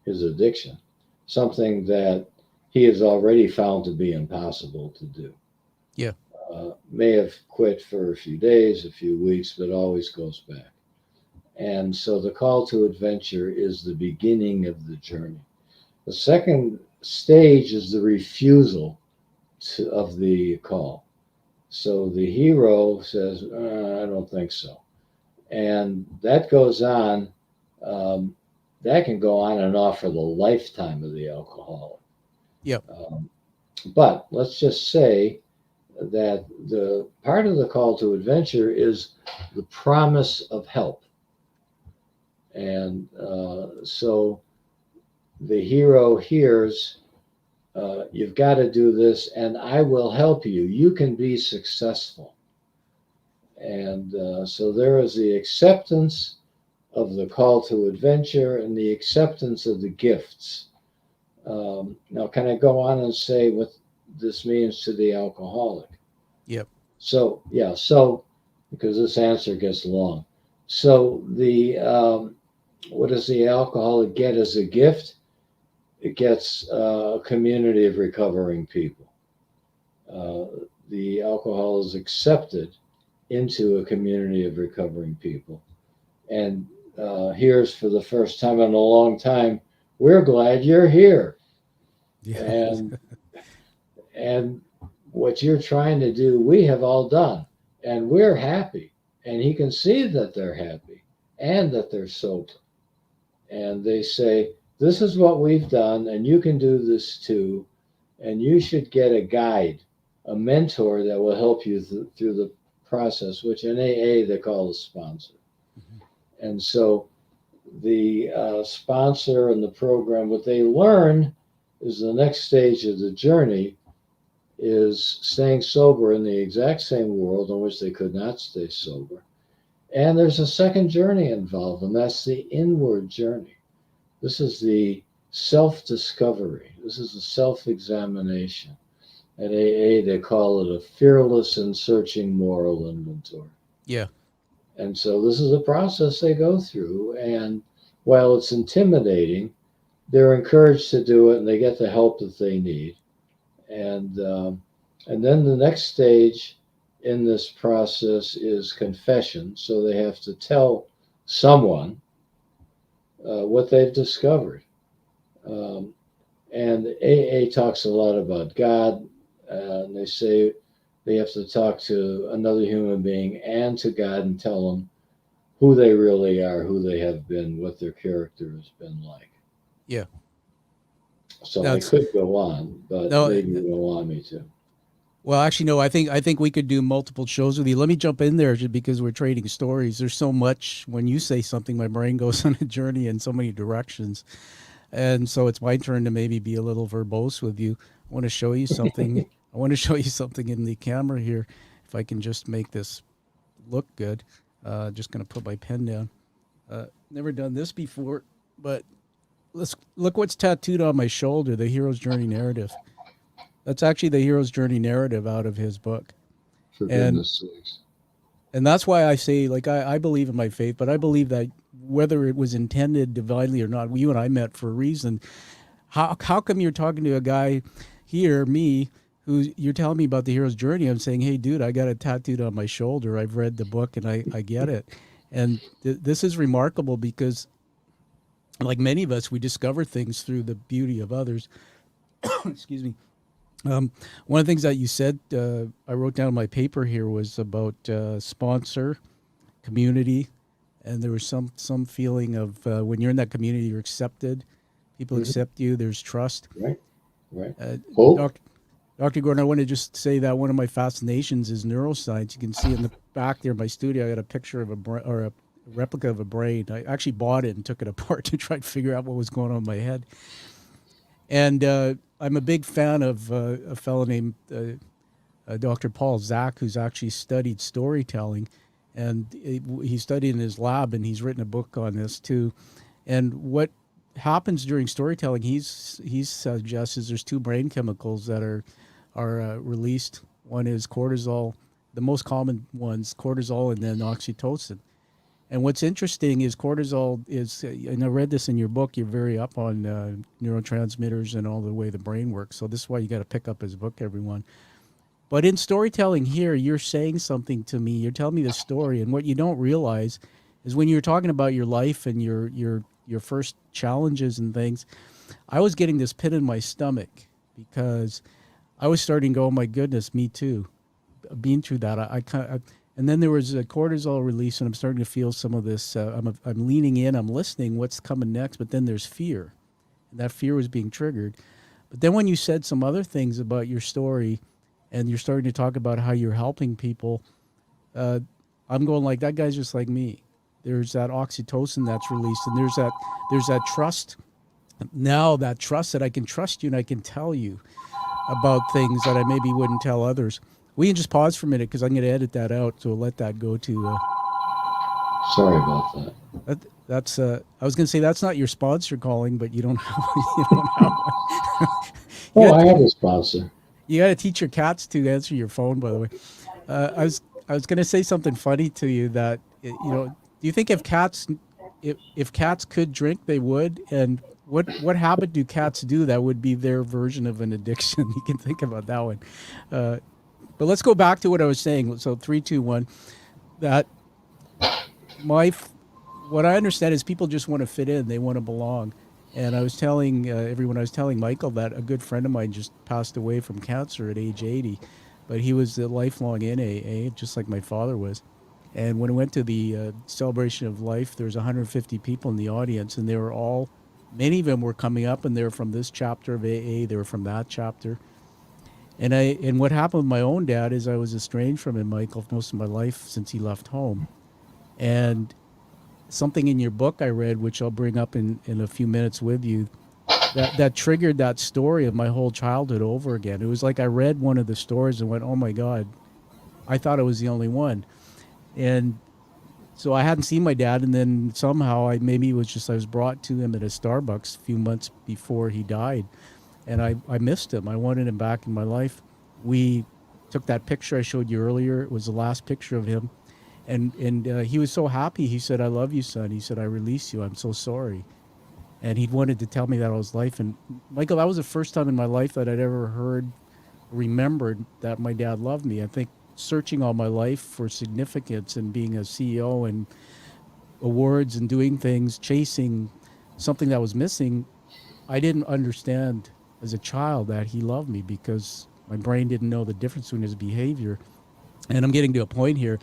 his addiction, something that he has already found to be impossible to do. Yeah. May have quit for a few days, a few weeks, but always goes back. And so the call to adventure is the beginning of the journey. The second stage is the refusal of the call. So the hero says, I don't think so. And that goes on, um, that can go on and off for the lifetime of the alcoholic. Yep. But let's just say that the part of the call to adventure is the promise of help. And so the hero hears, you've got to do this, and I will help you. You can be successful. And so there is the acceptance of the call to adventure and the acceptance of the gifts. Now, can I go on and say what this means to the alcoholic? Yep. So, yeah, so because this answer gets long. So, what does the alcoholic get as a gift? It gets a community of recovering people. The alcohol is accepted into a community of recovering people. And here's for the first time in a long time, we're glad you're here. Yeah. And what you're trying to do, we have all done, and we're happy. And he can see that they're happy and that they're sober. And they say, this is what we've done, and you can do this too. And you should get a guide, a mentor that will help you through the process, which in AA they call a sponsor. Mm-hmm. And so the sponsor and the program, what they learn is the next stage of the journey is staying sober in the exact same world in which they could not stay sober. And there's a second journey involved, and that's the inward journey. This is the self-discovery. This is the self-examination. At AA, they call it a fearless and searching moral inventory. Yeah. And so this is a process they go through. And while it's intimidating, they're encouraged to do it, and they get the help that they need. And then the next stage in this process is confession. So they have to tell someone what they've discovered. And AA talks a lot about God. And they say they have to talk to another human being and to God and tell them who they really are, who they have been, what their character has been like. Yeah. So I could go on, but no, maybe you don't want me to. Well, actually, no. I think we could do multiple shows with you. Let me jump in there just because we're trading stories. There's so much. When you say something, my brain goes on a journey in so many directions, and so it's my turn to maybe be a little verbose with you. I want to show you something. I want to show you something in the camera here. If I can just make this look good. Just going to put my pen down. Never done this before, but let's look what's tattooed on my shoulder. The hero's journey narrative. That's actually the hero's journey narrative out of his book. For goodness sakes. And that's why I say, like, I believe in my faith, but I believe that whether it was intended divinely or not, you and I met for a reason. How come you're talking to a guy here, me, who you're telling me about the hero's journey? I'm saying, hey, dude, I got it tattooed on my shoulder. I've read the book and I get it. And this is remarkable because, like many of us, we discover things through the beauty of others. Excuse me. One of the things that you said, I wrote down in my paper here, was about sponsor, community, and there was some feeling of when you're in that community, you're accepted. People accept you. There's trust. Right. Dr. Gordon, I want to just say that one of my fascinations is neuroscience. You can see in the back there in my studio, I got a picture of a replica of a brain. I actually bought it and took it apart to try to figure out what was going on in my head. And I'm a big fan of a fellow named Dr. Paul Zak, who's actually studied storytelling. And he studied in his lab, and he's written a book on this too. And what happens during storytelling, he suggests, is there's two brain chemicals that are released. One is cortisol, the most common ones, cortisol, and then oxytocin. And what's interesting is cortisol is, and I read this in your book, you're very up on neurotransmitters and all the way the brain works. So this is why you got to pick up his book, everyone. But in storytelling here, you're saying something to me. You're telling me the story. And what you don't realize is when you're talking about your life and your first challenges and things. I was getting this pit in my stomach because I was starting to go, oh my goodness, me too. Being through that, I kind of, and then there was a cortisol release, and I'm starting to feel some of this. I'm leaning in, I'm listening, what's coming next, but then there's fear. And that fear was being triggered. But then when you said some other things about your story, and you're starting to talk about how you're helping people, I'm going like, that guy's just like me. There's that oxytocin that's released, and there's that trust. Now that trust that I can trust you and I can tell you about things that I maybe wouldn't tell others. We can just pause for a minute because I'm going to edit that out, so we'll let that go to. Sorry about that. That's. I was going to say that's not your sponsor calling, but you don't have. You don't have one. I have a sponsor. You got to teach your cats to answer your phone. By the way, I was going to say something funny to you that do you think if cats could drink they would, and what habit do cats do that would be their version of an addiction? You can think about that one. But let's go back to what I was saying. So 3, 2, 1. That what I understand is people just want to fit in. They want to belong. And I was telling everyone, I was telling Michael that a good friend of mine just passed away from cancer at age 80. But he was lifelong in AA, just like my father was. And when I went to the celebration of life, there was 150 people in the audience, and they were all, many of them were coming up, and they were from this chapter of AA, they were from that chapter. And what happened with my own dad is I was estranged from him, Michael, most of my life since he left home. And something in your book I read, which I'll bring up in a few minutes with you, that triggered that story of my whole childhood over again. It was like I read one of the stories and went, oh my God, I thought I was the only one. And so I hadn't seen my dad, and then somehow I was brought to him at a Starbucks a few months before he died. And I missed him. I wanted him back in my life. We took that picture I showed you earlier. It was the last picture of him. And he was so happy. He said, I love you, son. He said, I release you. I'm so sorry. And he wanted to tell me that all his life. And Michael, that was the first time in my life that I'd ever remembered that my dad loved me. I think searching all my life for significance and being a CEO and awards and doing things, chasing something that was missing, I didn't understand as a child that he loved me because my brain didn't know the difference between his behavior. And I'm getting to a point here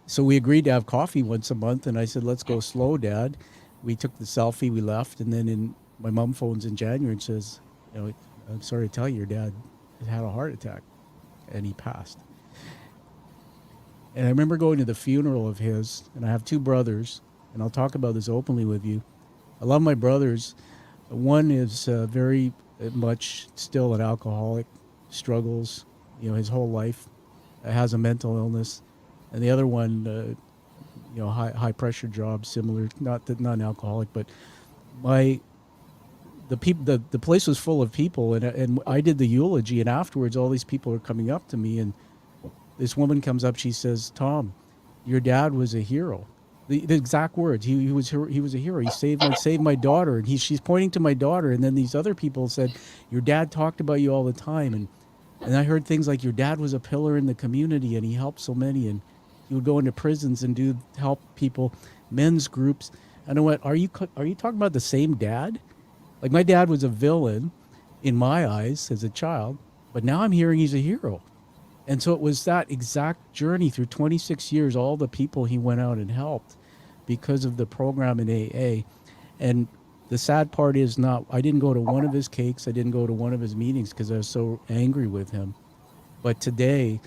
so we agreed to have coffee once a month, and I said, let's go slow, Dad. We took the selfie, we left, and then my mom phones in January and says, I'm sorry to tell you, your dad had a heart attack, and he passed. And I remember going to the funeral of his, and I have 2 brothers, and I'll talk about this openly with you. I love my brothers. One is very much still an alcoholic, struggles, his whole life, has a mental illness, and the other one, high pressure job, similar, not an alcoholic, but the place was full of people, and I did the eulogy, and afterwards all these people are coming up to me, and this woman comes up, she says, Tom, your dad was a hero. The exact words. He was a hero. He saved my daughter, and she's pointing to my daughter. And then these other people said, your dad talked about you all the time, and I heard things like your dad was a pillar in the community, and he helped so many, and he would go into prisons and help people, men's groups. And I went, are you talking about the same dad? Like my dad was a villain in my eyes as a child, but now I'm hearing he's a hero. And so it was that exact journey through 26 years, all the people he went out and helped because of the program in AA. And the sad part is I didn't go to one of his cakes. I didn't go to one of his meetings because I was so angry with him. But today,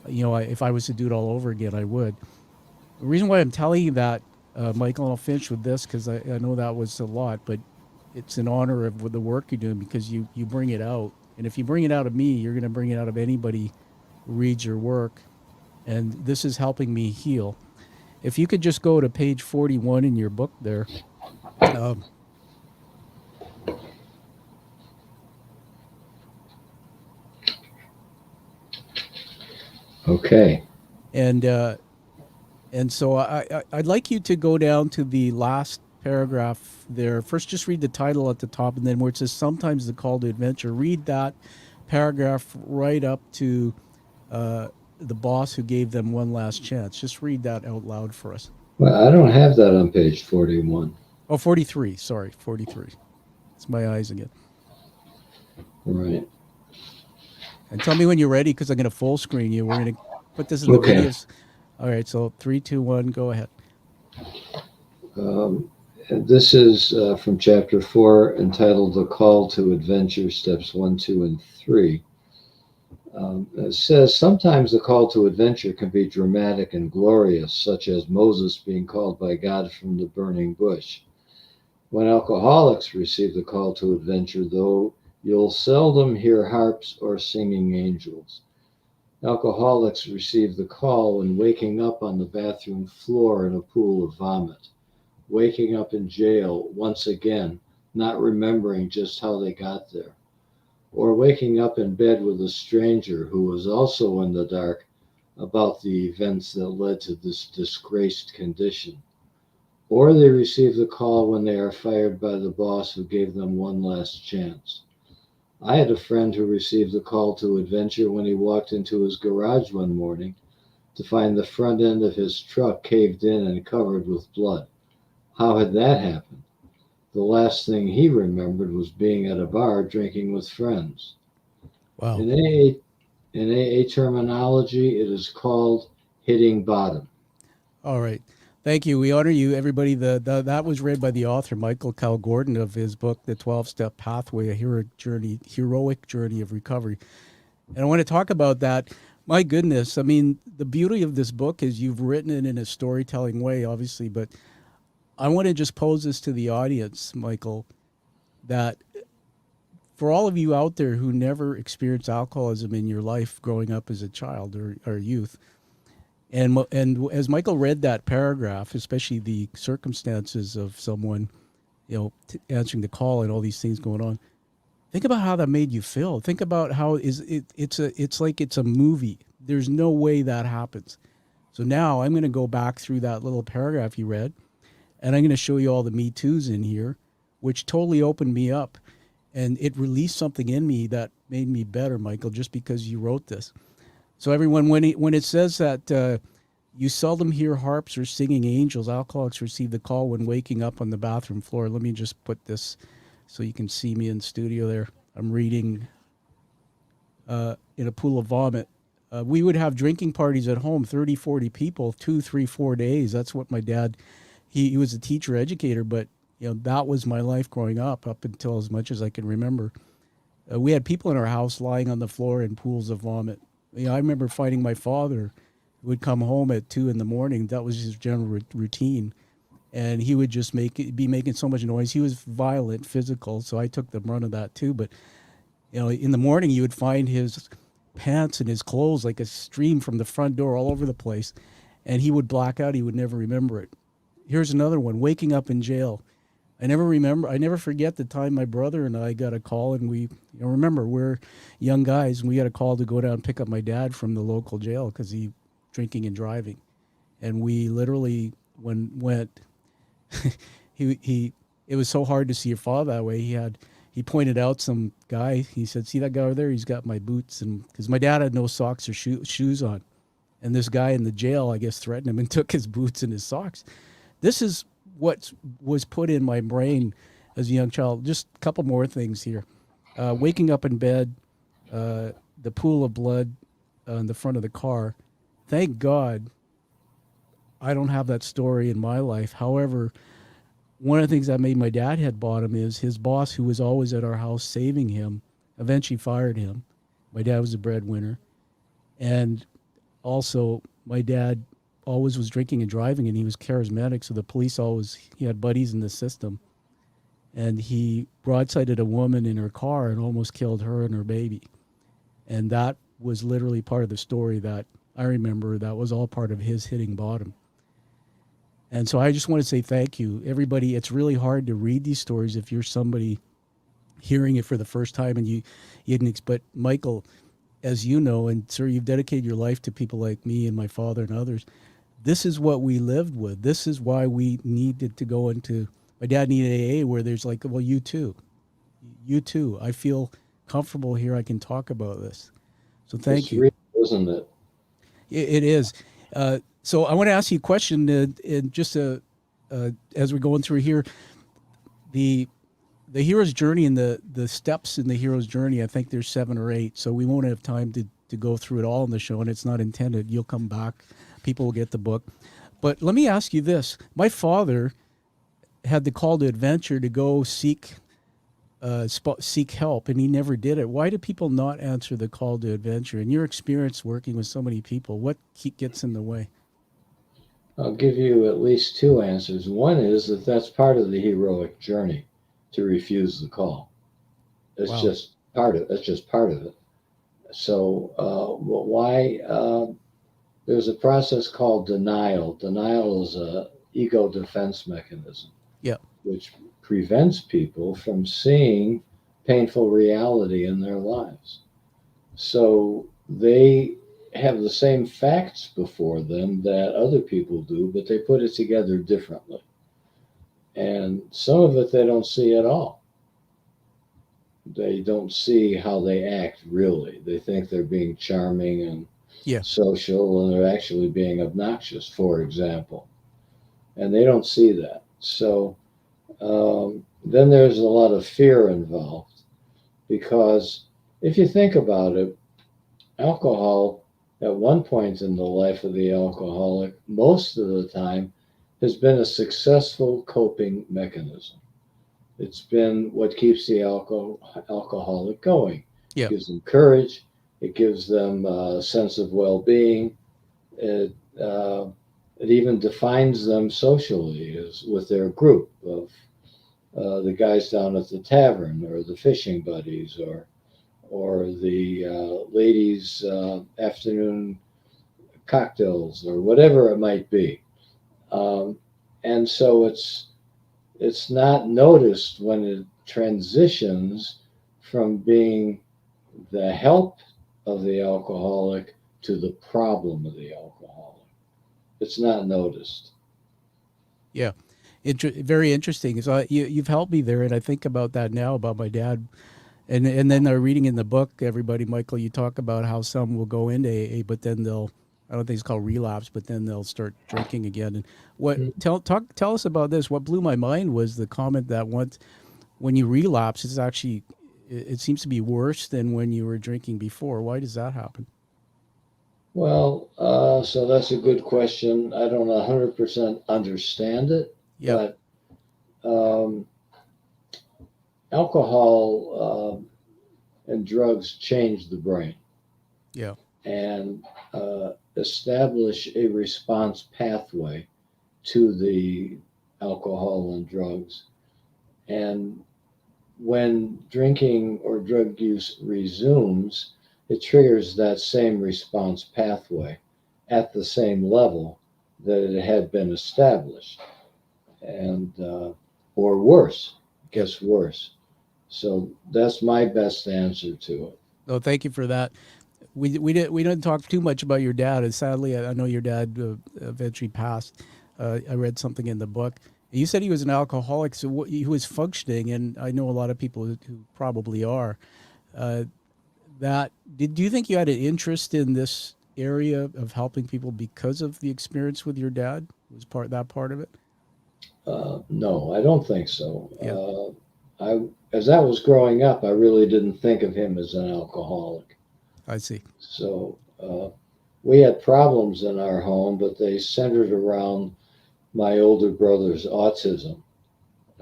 if I was to do it all over again, I would. The reason why I'm telling you that, Michael, and I'll finish with this because I know that was a lot, but it's in honor of the work you're doing because you bring it out. And if you bring it out of me, you're going to bring it out of anybody who reads your work. And this is helping me heal. If you could just go to page 41 in your book there. Okay. And so I'd like you to go down to the last paragraph there. First, just read the title at the top, and then where it says sometimes the call to adventure, read that paragraph right up to the boss who gave them one last chance. Just read that out loud for us. Well, I don't have that on page 41. Oh, 43. Sorry, 43. It's my eyes again. Right. And tell me when you're ready because I'm going to full screen you. We're going to put this in the Okay. videos. All right, so 3, 2, 1, go ahead. This is from chapter 4, entitled The Call to Adventure, steps 1, 2, and 3. It says sometimes the call to adventure can be dramatic and glorious, such as Moses being called by God from the burning bush. When alcoholics receive the call to adventure, though, you'll seldom hear harps or singing angels. Alcoholics receive the call when waking up on the bathroom floor in a pool of vomit, waking up in jail once again, not remembering just how they got there, or waking up in bed with a stranger who was also in the dark about the events that led to this disgraced condition. Or they receive the call when they are fired by the boss who gave them one last chance. I had a friend who received the call to adventure when he walked into his garage one morning to find the front end of his truck caved in and covered with blood. How had that happened? The last thing he remembered was being at a bar drinking with friends. Wow. In AA terminology, it is called hitting bottom. All right. Thank you. We honor you, everybody. That was read by the author, Michael Cowl Gordon, of his book, The 12-Step Pathway, a heroic journey of recovery. And I want to talk about that. My goodness. I mean, the beauty of this book is you've written it in a storytelling way, obviously, but I want to just pose this to the audience, Michael, that for all of you out there who never experienced alcoholism in your life growing up as a child or youth, and as Michael read that paragraph, especially the circumstances of someone, answering the call and all these things going on, think about how that made you feel. Think about how it's like it's a movie. There's no way that happens. So now I'm going to go back through that little paragraph you read, and I'm going to show you all the Me Too's in here, which totally opened me up. And it released something in me that made me better, Michael, just because you wrote this. So everyone, when it says that you seldom hear harps or singing angels, alcoholics receive the call when waking up on the bathroom floor. Let me just put this so you can see me in studio there. I'm reading in a pool of vomit. We would have drinking parties at home, 30, 40 people, 2, 3, 4 days. That's what my dad, he was a teacher educator, but that was my life growing up until as much as I can remember. We had people in our house lying on the floor in pools of vomit. I remember finding my father would come home at 2 in the morning. That was his general routine. And he would just be making so much noise. He was violent, physical, so I took the brunt of that too. But in the morning, you would find his pants and his clothes like a stream from the front door all over the place. And he would black out. He would never remember it. Here's another one, waking up in jail. I never forget the time my brother and I got a call, and remember, we're young guys, and we got a call to go down and pick up my dad from the local jail because he drinking and driving. And we literally went, it was so hard to see your father that way. He pointed out some guy. He said, "See that guy over there? He's got my boots." And because my dad had no socks or shoes on, and this guy in the jail, I guess, threatened him and took his boots and his socks. This is what was put in my brain as a young child. Just a couple more things here. Waking up in bed, the pool of blood in the front of the car. Thank God I don't have that story in my life. However, one of the things that made my dad hit bottom is his boss, who was always at our house saving him, eventually fired him. My dad was a breadwinner. And also, my dad always was drinking and driving, and he was charismatic, so the police he had buddies in the system. And he broadsided a woman in her car and almost killed her and her baby. And that was literally part of the story that I remember. That was all part of his hitting bottom. And so I just want to say thank you. Everybody, it's really hard to read these stories if you're somebody hearing it for the first time and you didn't. But Michael, as you know, and sir, you've dedicated your life to people like me and my father and others. This is what we lived with. This is why we needed to go into, my dad needed AA, where there's like, well, you too. I feel comfortable here. I can talk about this. So thank It's you. real, isn't it? It is. So I want to ask you a question, and just as we're going through here, the the hero's journey and the steps in the hero's journey. I think there's 7 or 8, so we won't have time to go through it all in the show, and it's not intended. You'll come back, people will get the book. But let me ask you this: my father had the call to adventure to go seek help, and he never did it. Why do people not answer the call to adventure? In your experience working with so many people, what gets in the way? I'll give you at least two answers. One is that that's part of the heroic journey to refuse the call. It's Wow. just part of. It's just part of it. So why? There's a process called denial. Denial is a ego defense mechanism, Yeah. which prevents people from seeing painful reality in their lives. So they have the same facts before them that other people do, but they put it together differently. And some of it they don't see at all. They don't see how they act really. They think they're being charming and Yeah. social, and they're actually being obnoxious, for example. And they don't see that. So then there's a lot of fear involved because if you think about it, alcohol at one point in the life of the alcoholic, most of the time, has been a successful coping mechanism. It's been what keeps the alcoholic going. It Yeah. gives them courage. It gives them a sense of well-being. It, uh, it even defines them socially as with their group of the guys down at the tavern or the fishing buddies or the ladies' afternoon cocktails or whatever it might be. Um, and so it's not noticed when it transitions from being the help of the alcoholic to the problem of the alcoholic. It's not noticed. Yeah. Very interesting. So you've helped me there, and I think about that now about my dad. And then they're reading in the book, everybody, Michael, you talk about how some will go into AA, but then I don't think it's called relapse, but then they'll start drinking again. And tell us about this. What blew my mind was the comment that when you relapse, it's actually, it seems to be worse than when you were drinking before. Why does that happen? Well, so that's a good question. I don't 100% understand it, Yeah. but um, alcohol and drugs change the brain Yeah. and establish a response pathway to the alcohol and drugs. And when drinking or drug use resumes, it triggers that same response pathway at the same level that it had been established, and or worse, Yep. gets worse. So that's my best answer to it. No, thank you for that. We didn't talk too much about your dad, and sadly, I know your dad eventually passed. I read something in the book. You said he was an alcoholic, so he was functioning, and I know a lot of people who probably are. Uh, do you think you had an interest in this area of helping people because of the experience with your dad? Was part of it? No, I don't think Yeah, so. As I was growing up, I really didn't think of him as an alcoholic. I see. So we had problems in our home, but they centered around my older brother's autism,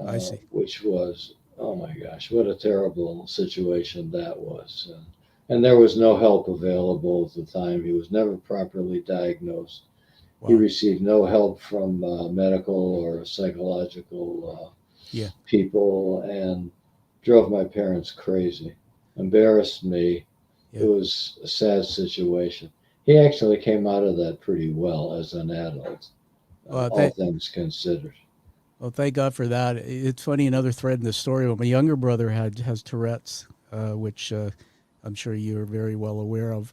I see. which was, oh my gosh, what a terrible situation that was. And there was no help available at the time. He was never properly diagnosed. He Wow. received no help from medical or psychological Yeah. people and drove my parents crazy, embarrassed me. It Yeah. was a sad situation. He actually came out of that pretty well as an adult, Well, all things considered. thank God for that. It's funny, another thread in the story. But my younger brother has Tourette's, which I'm sure you're very well aware of,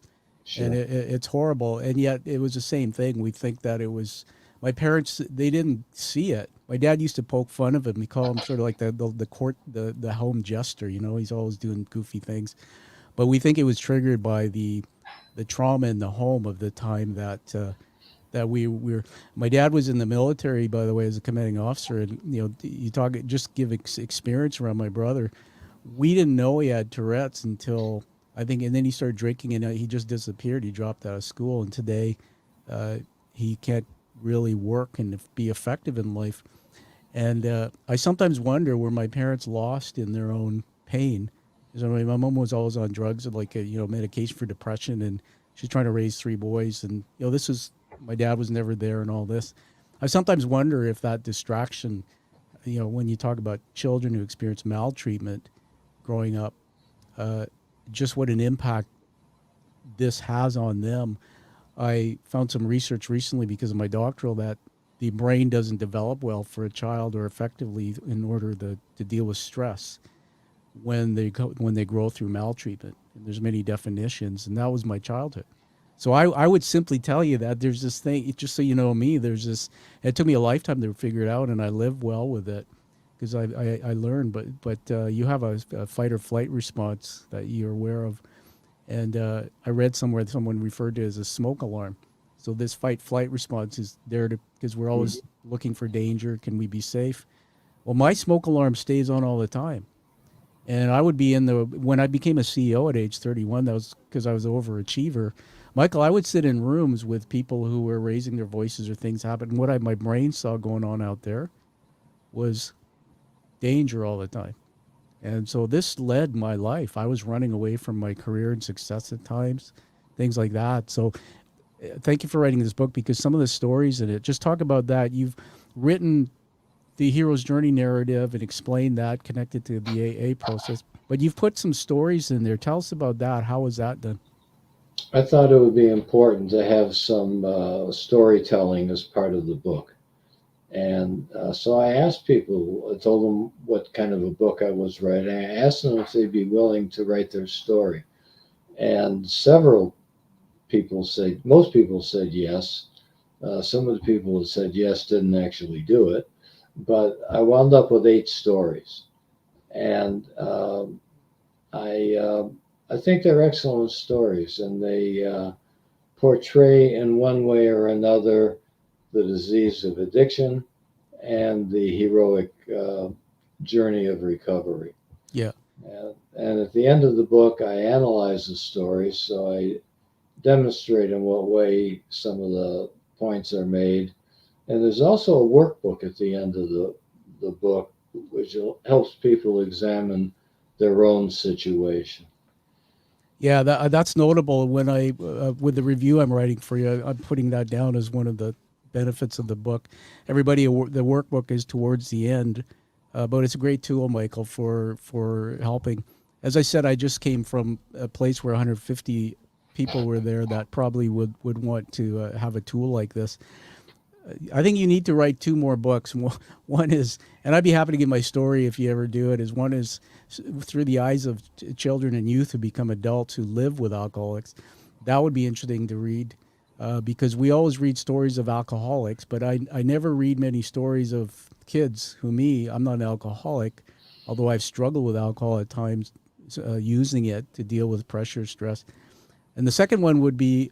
and Sure. it's horrible. And yet, it was the same thing. We think that it was my parents. They didn't see it. My dad used to poke fun of him. We call him sort of like the court the home jester. You know, he's always doing goofy things. But we think it was triggered by the trauma in the home of the time that. that we were. My dad was in the military, by the way, as a commanding officer, and you talk just give experience around my brother. We didn't know he had Tourette's until I think, and then he started drinking, and he just disappeared. He dropped out of school, and today he can't really work and be effective in life. And I sometimes wonder were my parents lost in their own pain. Because my mom was always on drugs and like medication for depression, and she's trying to raise three boys. And this is my dad was never there, and all this. I sometimes wonder if that distraction, when you talk about children who experience maltreatment growing up, just what an impact this has on them. I found some research recently because of my doctoral that the brain doesn't develop well for a child or effectively in order to deal with stress when they grow through maltreatment. And there's many definitions, and that was my childhood. So I would simply tell you that there's this thing, just so you know me, there's this, it took me a lifetime to figure it out, and I live well with it because I learned, but you have a fight or flight response that you're aware of. And I read somewhere that someone referred to it as a smoke alarm. So this fight-flight response is there because we're always looking for danger. Can we be safe? Well, my smoke alarm stays on all the time. And I would be when I became a CEO at age 31, that was because I was an overachiever. Michael, I would sit in rooms with people who were raising their voices or things happened. What my brain saw going on out there was danger all the time. And so this led my life. I was running away from my career and success at times, things like that. So thank you for writing this book, because some of the stories in it, just talk about that. You've written the hero's journey narrative and explained that connected to the AA process, but you've put some stories in there. Tell us about that. How was that done? I thought it would be important to have some storytelling as part of the book. And so I asked people, I told them what kind of a book I was writing. I asked them if they'd be willing to write their story. And most people said yes. Some of the people that said yes didn't actually do it. But I wound up with 8 stories. And I think they're excellent stories, and they portray in one way or another the disease of addiction and the heroic journey of recovery. Yeah. And at the end of the book, I analyze the stories, so I demonstrate in what way some of the points are made. And there's also a workbook at the end of the book, which helps people examine their own situation. Yeah, that's notable. When with the review I'm writing for you, I'm putting that down as one of the benefits of the book. Everybody, the workbook is towards the end, but it's a great tool, Michael, for helping. As I said, I just came from a place where 150 people were there that probably would want to have a tool like this. I think you need to write 2 more books. One is, and I'd be happy to give my story if you ever do it, is one is through the eyes of children and youth who become adults who live with alcoholics. That would be interesting to read because we always read stories of alcoholics, but I never read many stories of kids I'm not an alcoholic, although I've struggled with alcohol at times, using it to deal with pressure, stress. And the second one would be,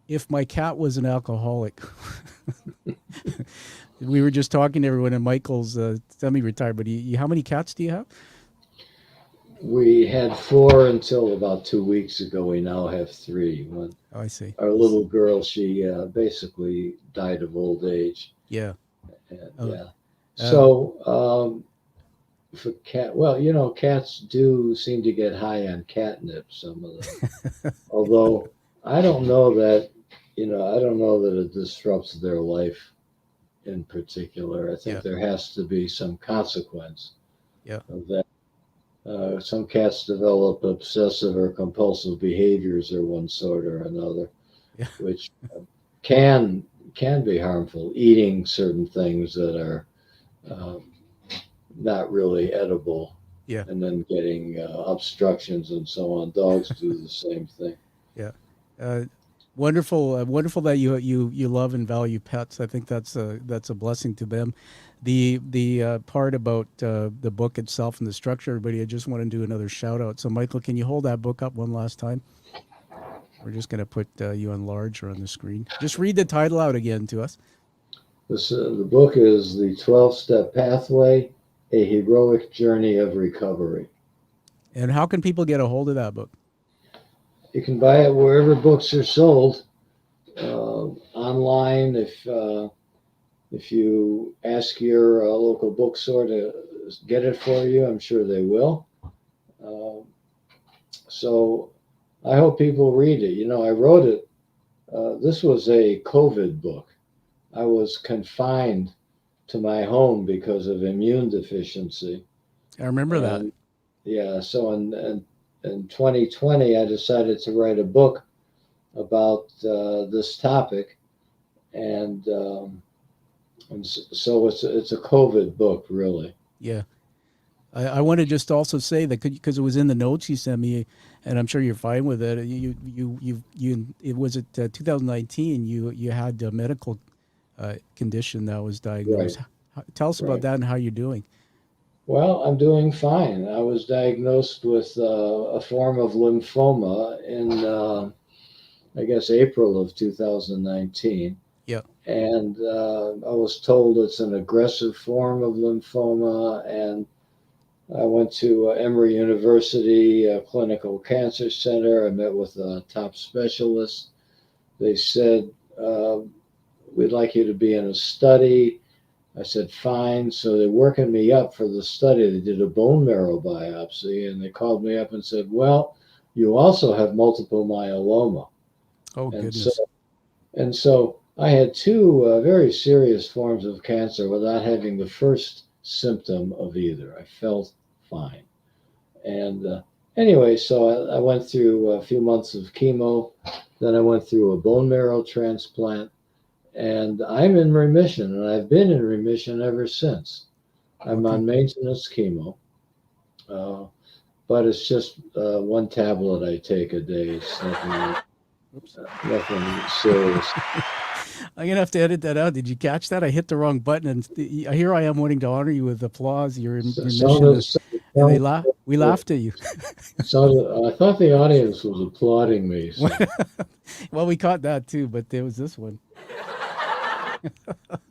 if my cat was an alcoholic. We were just talking to everyone, and Michael's semi-retired, but how many cats do you have? We had 4 until about 2 weeks ago. We now have 3. Oh, I see. Our little girl, she basically died of old age. Yeah. Yeah. So for cats do seem to get high on catnip, some of them. Although I don't know that it disrupts their life in particular. I think there has to be some consequence of that. Some cats develop obsessive or compulsive behaviors of one sort or another, which can be harmful. Eating certain things that are not really edible, and then getting obstructions and so on. Dogs do the same thing. Yeah. Wonderful that you love and value pets. I think that's a blessing to them. The part about the book itself and the structure, everybody, I just want to do another shout out. So Michael, can you hold that book up one last time? We're just going to put you on larger on the screen. Just read the title out again to us. The book is The 12-Step Pathway, A Heroic Journey of Recovery. And how can people get a hold of that book? You can buy it wherever books are sold. Online, if you ask your local bookstore to get it for you, I'm sure they will. So I hope people read it. You know, I wrote it. This was a COVID book. I was confined to my home because of immune deficiency. I remember that. Yeah, so in 2020, I decided to write a book about this topic, and so it's a COVID book, really. Yeah. I want to just also say that because it was in the notes you sent me, and I'm sure you're fine with it. It was at 2019. You had a medical condition that was diagnosed. Right. Tell us about that and how you're doing. Well, I'm doing fine. I was diagnosed with a form of lymphoma in, I guess, April of 2019. Yeah. And I was told it's an aggressive form of lymphoma, and I went to Emory University Clinical Cancer Center. I met with a top specialist. They said, we'd like you to be in a study. I said, fine. So they're working me up for the study. They did a bone marrow biopsy, and they called me up and said, well, you also have multiple myeloma. Oh, goodness. And so I had two very serious forms of cancer without having the first symptom of either. I felt fine. And anyway, so I went through a few months of chemo. Then I went through a bone marrow transplant. And I'm in remission, and I've been in remission ever since. I'm on maintenance chemo, but it's just one tablet I take a day. It's nothing serious. I'm gonna have to edit that out. Did you catch that? I hit the wrong button, and here I am wanting to honor you with applause. You're in remission, and we laughed at you. So I thought the audience was applauding me. So. Well, we caught that too, but there was this one.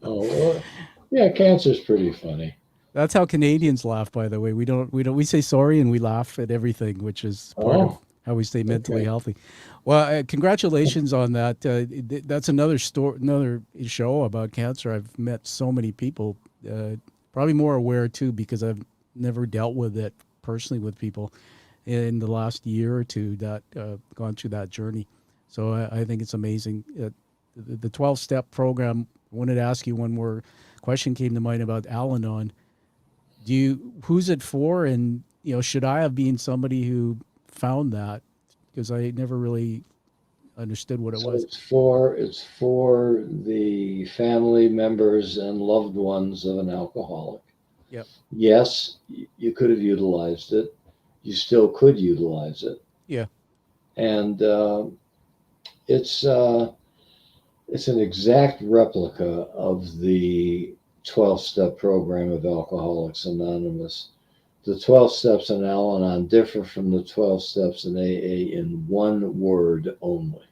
Oh, well, yeah, cancer's pretty funny. That's how Canadians laugh, by the way. We say sorry and we laugh at everything, which is part of how we stay mentally healthy. Well, congratulations on that. That's another show about cancer. I've met so many people, probably more aware too, because I've never dealt with it personally with people in the last year or two that gone through that journey. So I think it's amazing. The 12-step program. I wanted to ask you one more question came to mind about Al-Anon. Who's it for? And, should I have been somebody who found that? Because I never really understood what it was. It's for the family members and loved ones of an alcoholic. Yep. Yes, you could have utilized it. You still could utilize it. Yeah. And it's an exact replica of the 12-step program of Alcoholics Anonymous. The 12 steps in Al-Anon differ from the 12 steps in AA in one word only.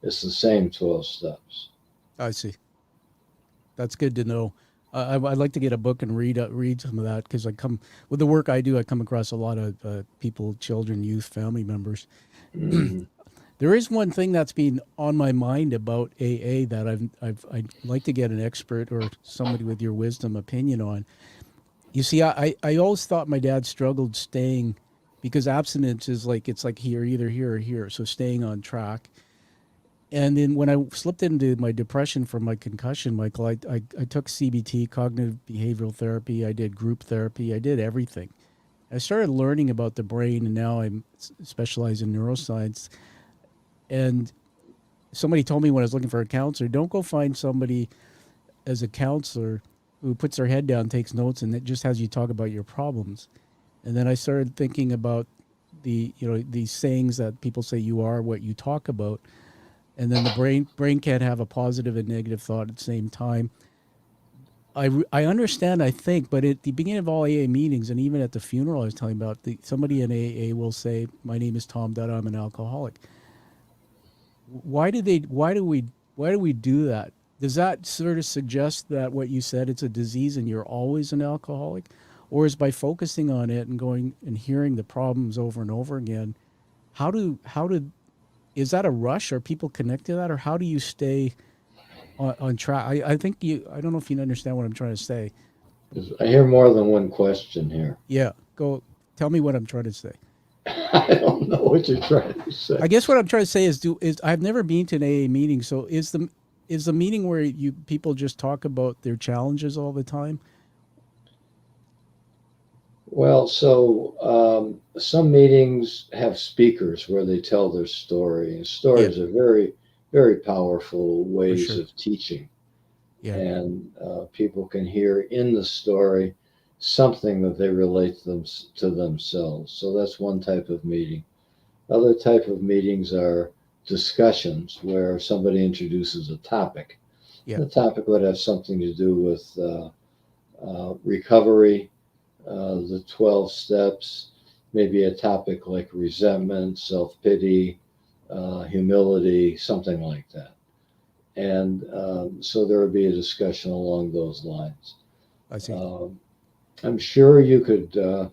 It's the same 12 steps. I see. That's good to know. I'd like to get a book and read some of that, because with the work I do, I come across a lot of people, children, youth, family members. Mm-hmm. There is one thing that's been on my mind about AA that I'd like to get an expert or somebody with your wisdom opinion on. You see, I always thought my dad struggled staying, because abstinence is it's like either here or here. So staying on track. And then when I slipped into my depression from my concussion, Michael, I took CBT, cognitive behavioral therapy. I did group therapy. I did everything. I started learning about the brain, and now I'm specialized in neuroscience. And somebody told me when I was looking for a counselor, don't go find somebody as a counselor who puts their head down, takes notes, and it just has you talk about your problems. And then I started thinking about these sayings that people say, you are what you talk about. And then the brain can't have a positive and negative thought at the same time. I understand, I think, but at the beginning of all AA meetings, and even at the funeral I was telling about, somebody in AA will say, my name is Tom Dutta, I'm an alcoholic. Why do we do that? Does that sort of suggest that what you said, it's a disease and you're always an alcoholic? Or is by focusing on it and going and hearing the problems over and over again, how do is that a rush? Are people connect to that, or how do you stay on track? I think you. I don't know if you understand what I'm trying to say. 'Cause I hear more than one question here. Yeah, go tell me what I'm trying to say. I don't know what you're trying to say. I guess what I'm trying to say is I've never been to an AA meeting, so is the meeting where you people just talk about their challenges all the time? Well, so some meetings have speakers where they tell their story, and Yeah, stories are very, very powerful for ways sure. of teaching. Yeah, And people can hear in the story something that they relate to themselves. So that's one type of meeting. Other type of meetings are discussions where somebody introduces a topic. yeah. The topic would have something to do with recovery, the 12 steps, maybe a topic like resentment, self pity, humility, something like that. And so there would be a discussion along those lines. I see. Um, I'm sure you could uh,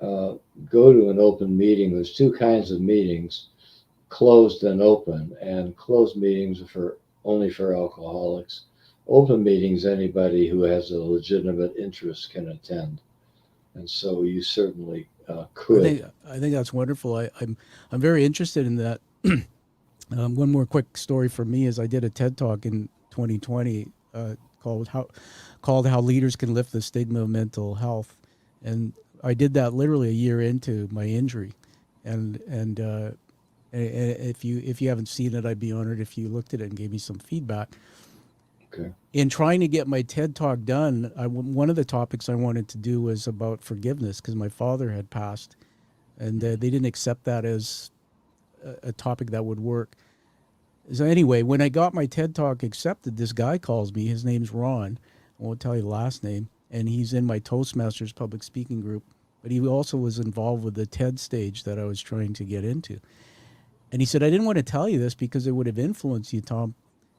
go to an open meeting. There's two kinds of meetings, closed and open. And closed meetings are for only for alcoholics. Open meetings, anybody who has a legitimate interest can attend. And so you certainly could. I think that's wonderful. I'm very interested in that. One more quick story for me is I did a TED talk in 2020 called how leaders can lift the stigma of mental health, and I did that literally a year into my injury, and if you haven't seen it, I'd be honored if you looked at it and gave me some feedback. Okay. In trying to get my TED talk done, one of the topics I wanted to do was about forgiveness because my father had passed, and they didn't accept that as a topic that would work. So anyway, when I got my TED talk accepted, this guy calls me. His name's Ron. I won't tell you the last name, and he's in my Toastmasters public speaking group. But he also was involved with the TED stage that I was trying to get into. And he said, I didn't want to tell you this because it would have influenced you, Tom,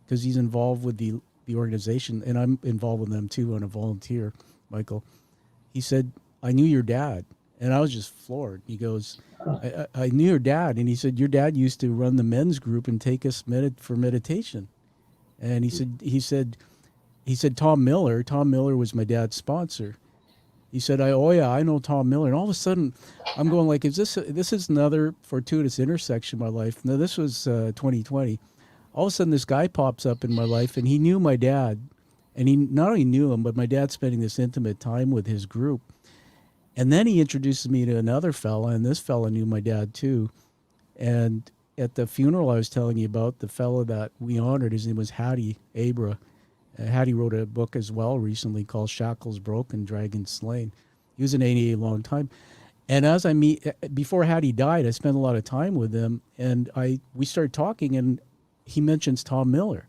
because he's involved with the organization, and I'm involved with them too on a volunteer, Michael. He said, I knew your dad. And I was just floored. He goes, I knew your dad. And he said, your dad used to run the men's group and take us for meditation. And he said, Tom Miller was my dad's sponsor. He said, oh yeah, I know Tom Miller. And all of a sudden I'm going like, this is another fortuitous intersection in my life. Now this was 2020. All of a sudden this guy pops up in my life and he knew my dad, and he not only knew him, but my dad's spending this intimate time with his group. And then he introduces me to another fella, and this fella knew my dad too. And at the funeral I was telling you about, the fella that we honored, his name was Hattie Abra. Hattie wrote a book as well recently called Shackles Broken, Dragons Slain. He was in AA a long time. And as before Hattie died, I spent a lot of time with him, and we started talking, and he mentions Tom Miller.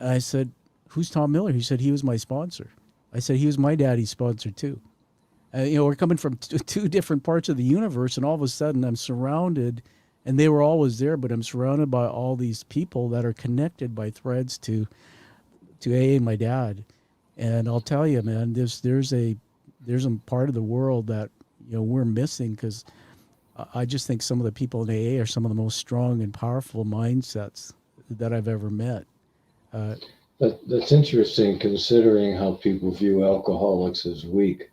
And I said, who's Tom Miller? He said, he was my sponsor. I said, he was my daddy's sponsor too. We're coming from two different parts of the universe, and all of a sudden I'm surrounded, and they were always there, but I'm surrounded by all these people that are connected by threads to AA and my dad. And I'll tell you, man, there's a part of the world that we're missing, because I just think some of the people in AA are some of the most strong and powerful mindsets that I've ever met. That's interesting considering how people view alcoholics as weak.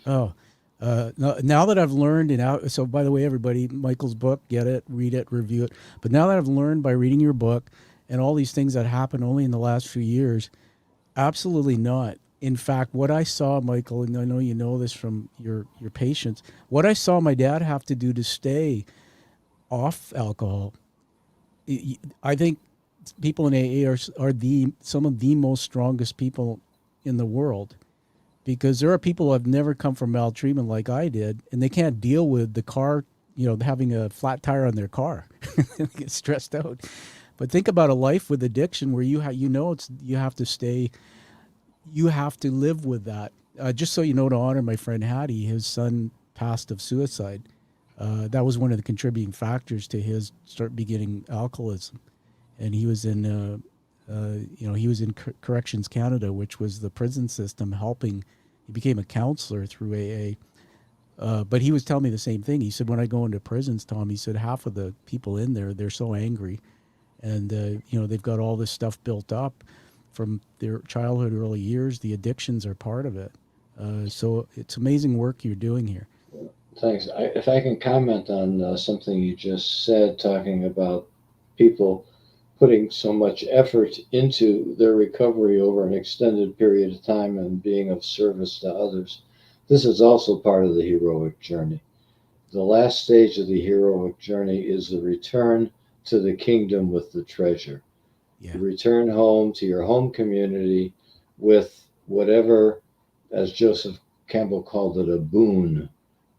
Oh, now that I've learned, so by the way, everybody, Michael's book, get it, read it, review it. But now that I've learned by reading your book and all these things that happened only in the last few years, absolutely not. In fact, what I saw, Michael, and I know you know this from your patients, what I saw my dad have to do to stay off alcohol, I think people in AA are some of the most strongest people in the world, because there are people who have never come from maltreatment like I did, and they can't deal with the car, having a flat tire on their car. They get stressed out. But think about a life with addiction where you have to stay, you have to live with that. Just so you know, to honor my friend Hattie, his son passed of suicide. That was one of the contributing factors to his start beginning alcoholism. and he was in he was in Corrections Canada, which was the prison system helping. He became a counselor through AA. But he was telling me the same thing. He said, when I go into prisons, Tom, he said, half of the people in there, they're so angry. And, they've got all this stuff built up from their childhood, early years. The addictions are part of it. So it's amazing work you're doing here. Thanks. If I can comment on something you just said, talking about people putting so much effort into their recovery over an extended period of time and being of service to others. This is also part of the heroic journey. The last stage of the heroic journey is the return to the kingdom with the treasure. Yeah. You return home to your home community with whatever, as Joseph Campbell called it, a boon,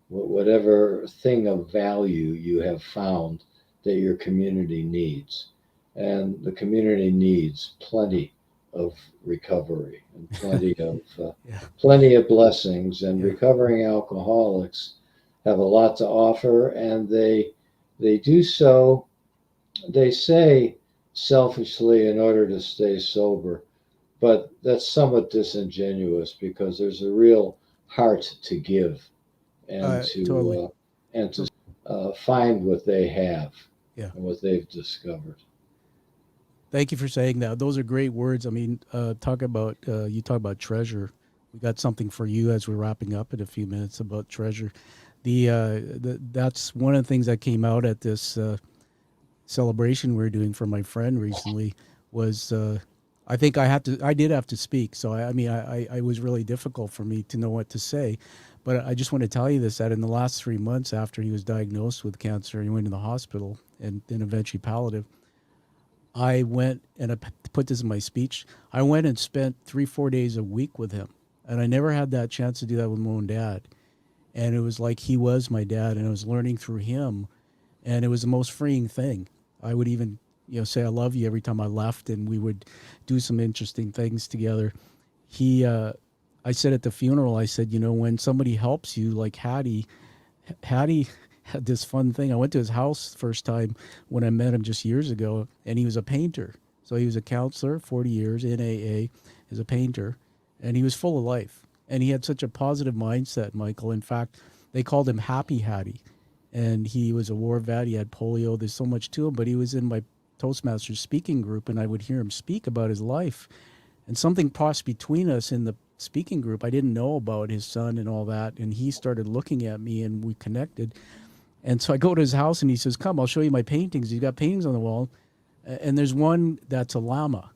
whatever thing of value you have found that your community needs. And the community needs plenty of recovery and plenty of blessings. And Yeah. recovering alcoholics have a lot to offer, and they do so. They say selfishly in order to stay sober, but that's somewhat disingenuous because there's a real heart to give and Totally. to find what they have Yeah. and what they've discovered. Thank you for saying that. Those are great words. I mean, you talk about treasure. We got something for you as we're wrapping up in a few minutes about treasure. That's one of the things that came out at this celebration we were doing for my friend recently was I think I did have to speak. So I was really difficult for me to know what to say, but I just want to tell you this, that in the last 3 months after he was diagnosed with cancer, he went to the hospital and then eventually palliative. I went and I put this in my speech. I went and spent 3-4 days a week with him, and I never had that chance to do that with my own dad. And it was like he was my dad, and I was learning through him, and it was the most freeing thing. I would even say I love you every time I left, and we would do some interesting things together. I said at the funeral, I said, when somebody helps you, like Hattie had this fun thing. I went to his house first time when I met him just years ago, and he was a painter. So he was a counselor, 40 years in AA, as a painter, and he was full of life. And he had such a positive mindset, Michael. In fact, they called him Happy Hattie. And he was a war vet. He had polio. There's so much to him, but he was in my Toastmasters speaking group, and I would hear him speak about his life. And something crossed between us in the speaking group. I didn't know about his son and all that, and he started looking at me, and we connected. And so I go to his house, and he says, "Come, I'll show you my paintings." He's got paintings on the wall, and there's one that's a llama,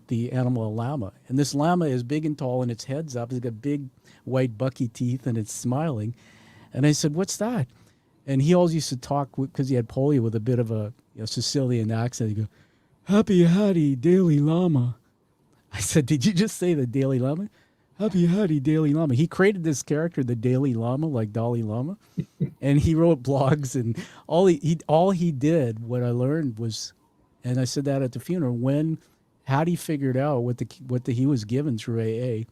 the animal a llama. And this llama is big and tall, and its head's up. It's got big white bucky teeth, and it's smiling. And I said, "What's that?" And he always used to talk, because he had polio, with a bit of a Sicilian accent. He'd go, "Happy Hattie, Daily Llama." I said, "Did you just say the Daily Llama?" "Happy Hattie, Daily Llama." He created this character, the Daily Llama, like Dalai Lama. And he wrote blogs, and all he did, what I learned was, and I said that at the funeral, when Hattie figured out what he was given through AA,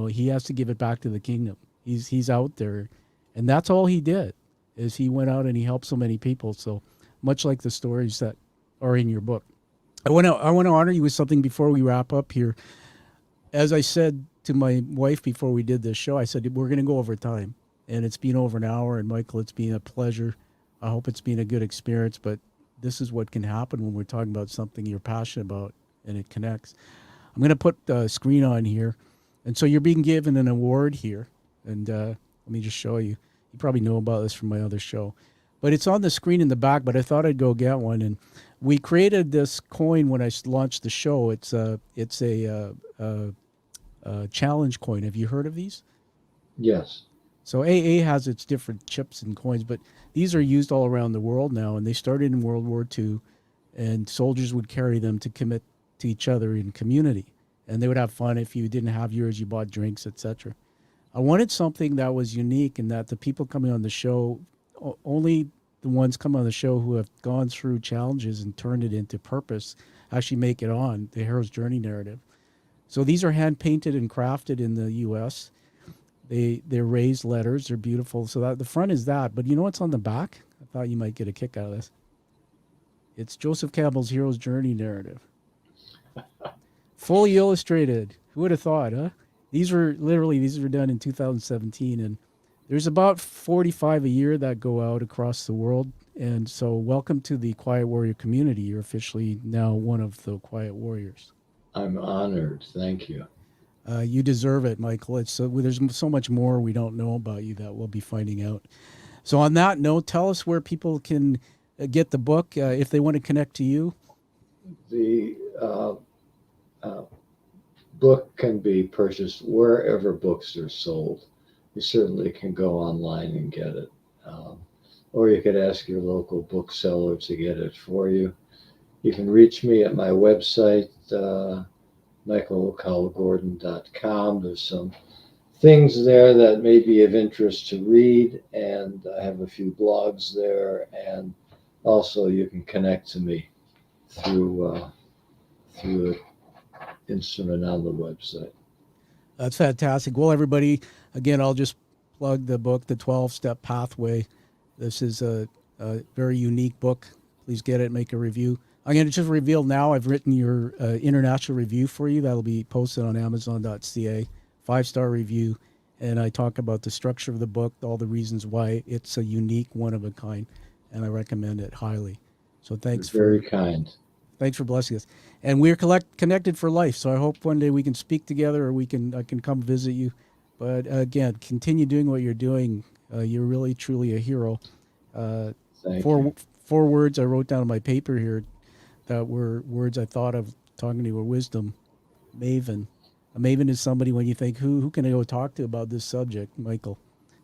he has to give it back to the kingdom. He's out there, and that's all he did, is he went out and he helped so many people. So much like the stories that are in your book. I want to honor you with something before we wrap up here. As I said to my wife before we did this show, I said, we're going to go over time. And it's been over an hour. And Michael, it's been a pleasure. I hope it's been a good experience. But this is what can happen when we're talking about something you're passionate about and it connects. I'm going to put the screen on here. And so you're being given an award here. And let me just show you. You probably know about this from my other show. But it's on the screen in the back, but I thought I'd go get one. And we created this coin when I launched the show. It's a challenge coin. Have you heard of these? Yes. So AA has its different chips and coins, but these are used all around the world now. And they started in World War II, and soldiers would carry them to commit to each other in community. And they would have fun. If you didn't have yours, you bought drinks, etc. I wanted something that was unique, and that the people coming on the show, only the ones coming on the show who have gone through challenges and turned it into purpose, actually make it on the hero's journey narrative. So these are hand painted and crafted in the U.S. They're raised letters. They're beautiful. So that the front is that, but you know what's on the back? I thought you might get a kick out of this. It's Joseph Campbell's Hero's Journey narrative. Fully illustrated. Who would have thought, huh? These were done in 2017, and there's about 45 a year that go out across the world. And so welcome to the Quiet Warrior community. You're officially now one of the Quiet Warriors. I'm honored. Thank you. You deserve it, Michael. There's so much more we don't know about you that we'll be finding out. So on that note, tell us where people can get the book if they want to connect to you. The book can be purchased wherever books are sold. You certainly can go online and get it. Or you could ask your local bookseller to get it for you. You can reach me at my website, michaelcowlgordon.com. There's some things there that may be of interest to read, and I have a few blogs there. And also, you can connect to me through an instrument on the website. That's fantastic. Well, everybody, again, I'll just plug the book, The 12-Step Pathway. This is a very unique book. Please get it, make a review. I'm going to just reveal now I've written your international review for you. That'll be posted on Amazon.ca, 5-star review. And I talk about the structure of the book, all the reasons why it's a unique, one of a kind, and I recommend it highly. So thanks. You're very kind. Thanks for blessing us. And we're connected for life. So I hope one day we can speak together, or I can come visit you. But again, continue doing what you're doing. You're really, truly a hero. Thank you. Four words I wrote down on my paper here that were words I thought of talking to you were wisdom, maven. A maven is somebody when you think, who can I go talk to about this subject, Michael?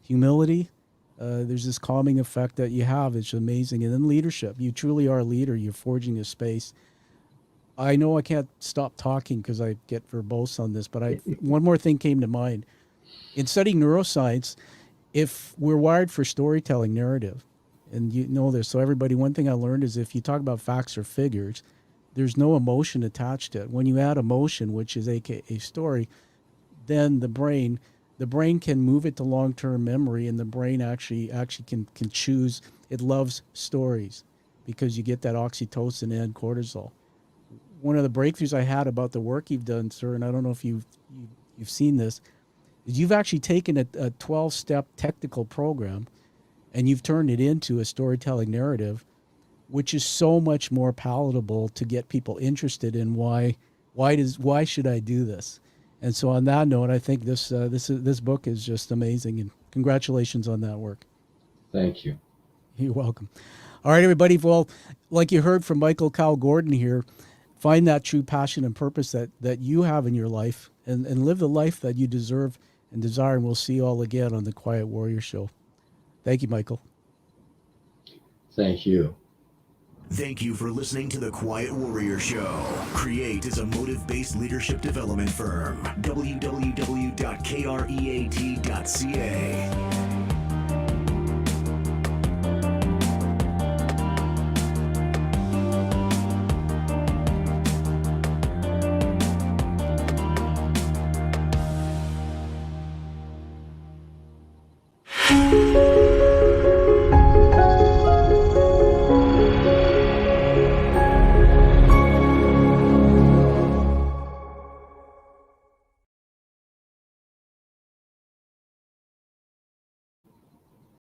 Humility. There's this calming effect that you have. It's amazing. And then leadership. You truly are a leader. You're forging a space. I know I can't stop talking because I get verbose on this, but one more thing came to mind. In studying neuroscience, if we're wired for storytelling narrative, and you know this, so everybody, one thing I learned is if you talk about facts or figures, there's no emotion attached to it. When you add emotion, which is aka story, then the brain can move it to long-term memory, and the brain actually can choose. It loves stories because you get that oxytocin and cortisol. One of the breakthroughs I had about the work you've done, sir, and I don't know if you've seen this, is you've actually taken a 12-step technical program and you've turned it into a storytelling narrative, which is so much more palatable to get people interested in why should I do this? And so on that note, I think this book is just amazing, and congratulations on that work. Thank you. You're welcome. All right, everybody. Well, like you heard from Michael Cowl Gordon here, find that true passion and purpose that you have in your life, and live the life that you deserve and desire. And we'll see you all again on the Quiet Warrior Show. Thank you, Michael. Thank you. Thank you for listening to The Quiet Warrior Show. Create is a motive-based leadership development firm. www.kreat.ca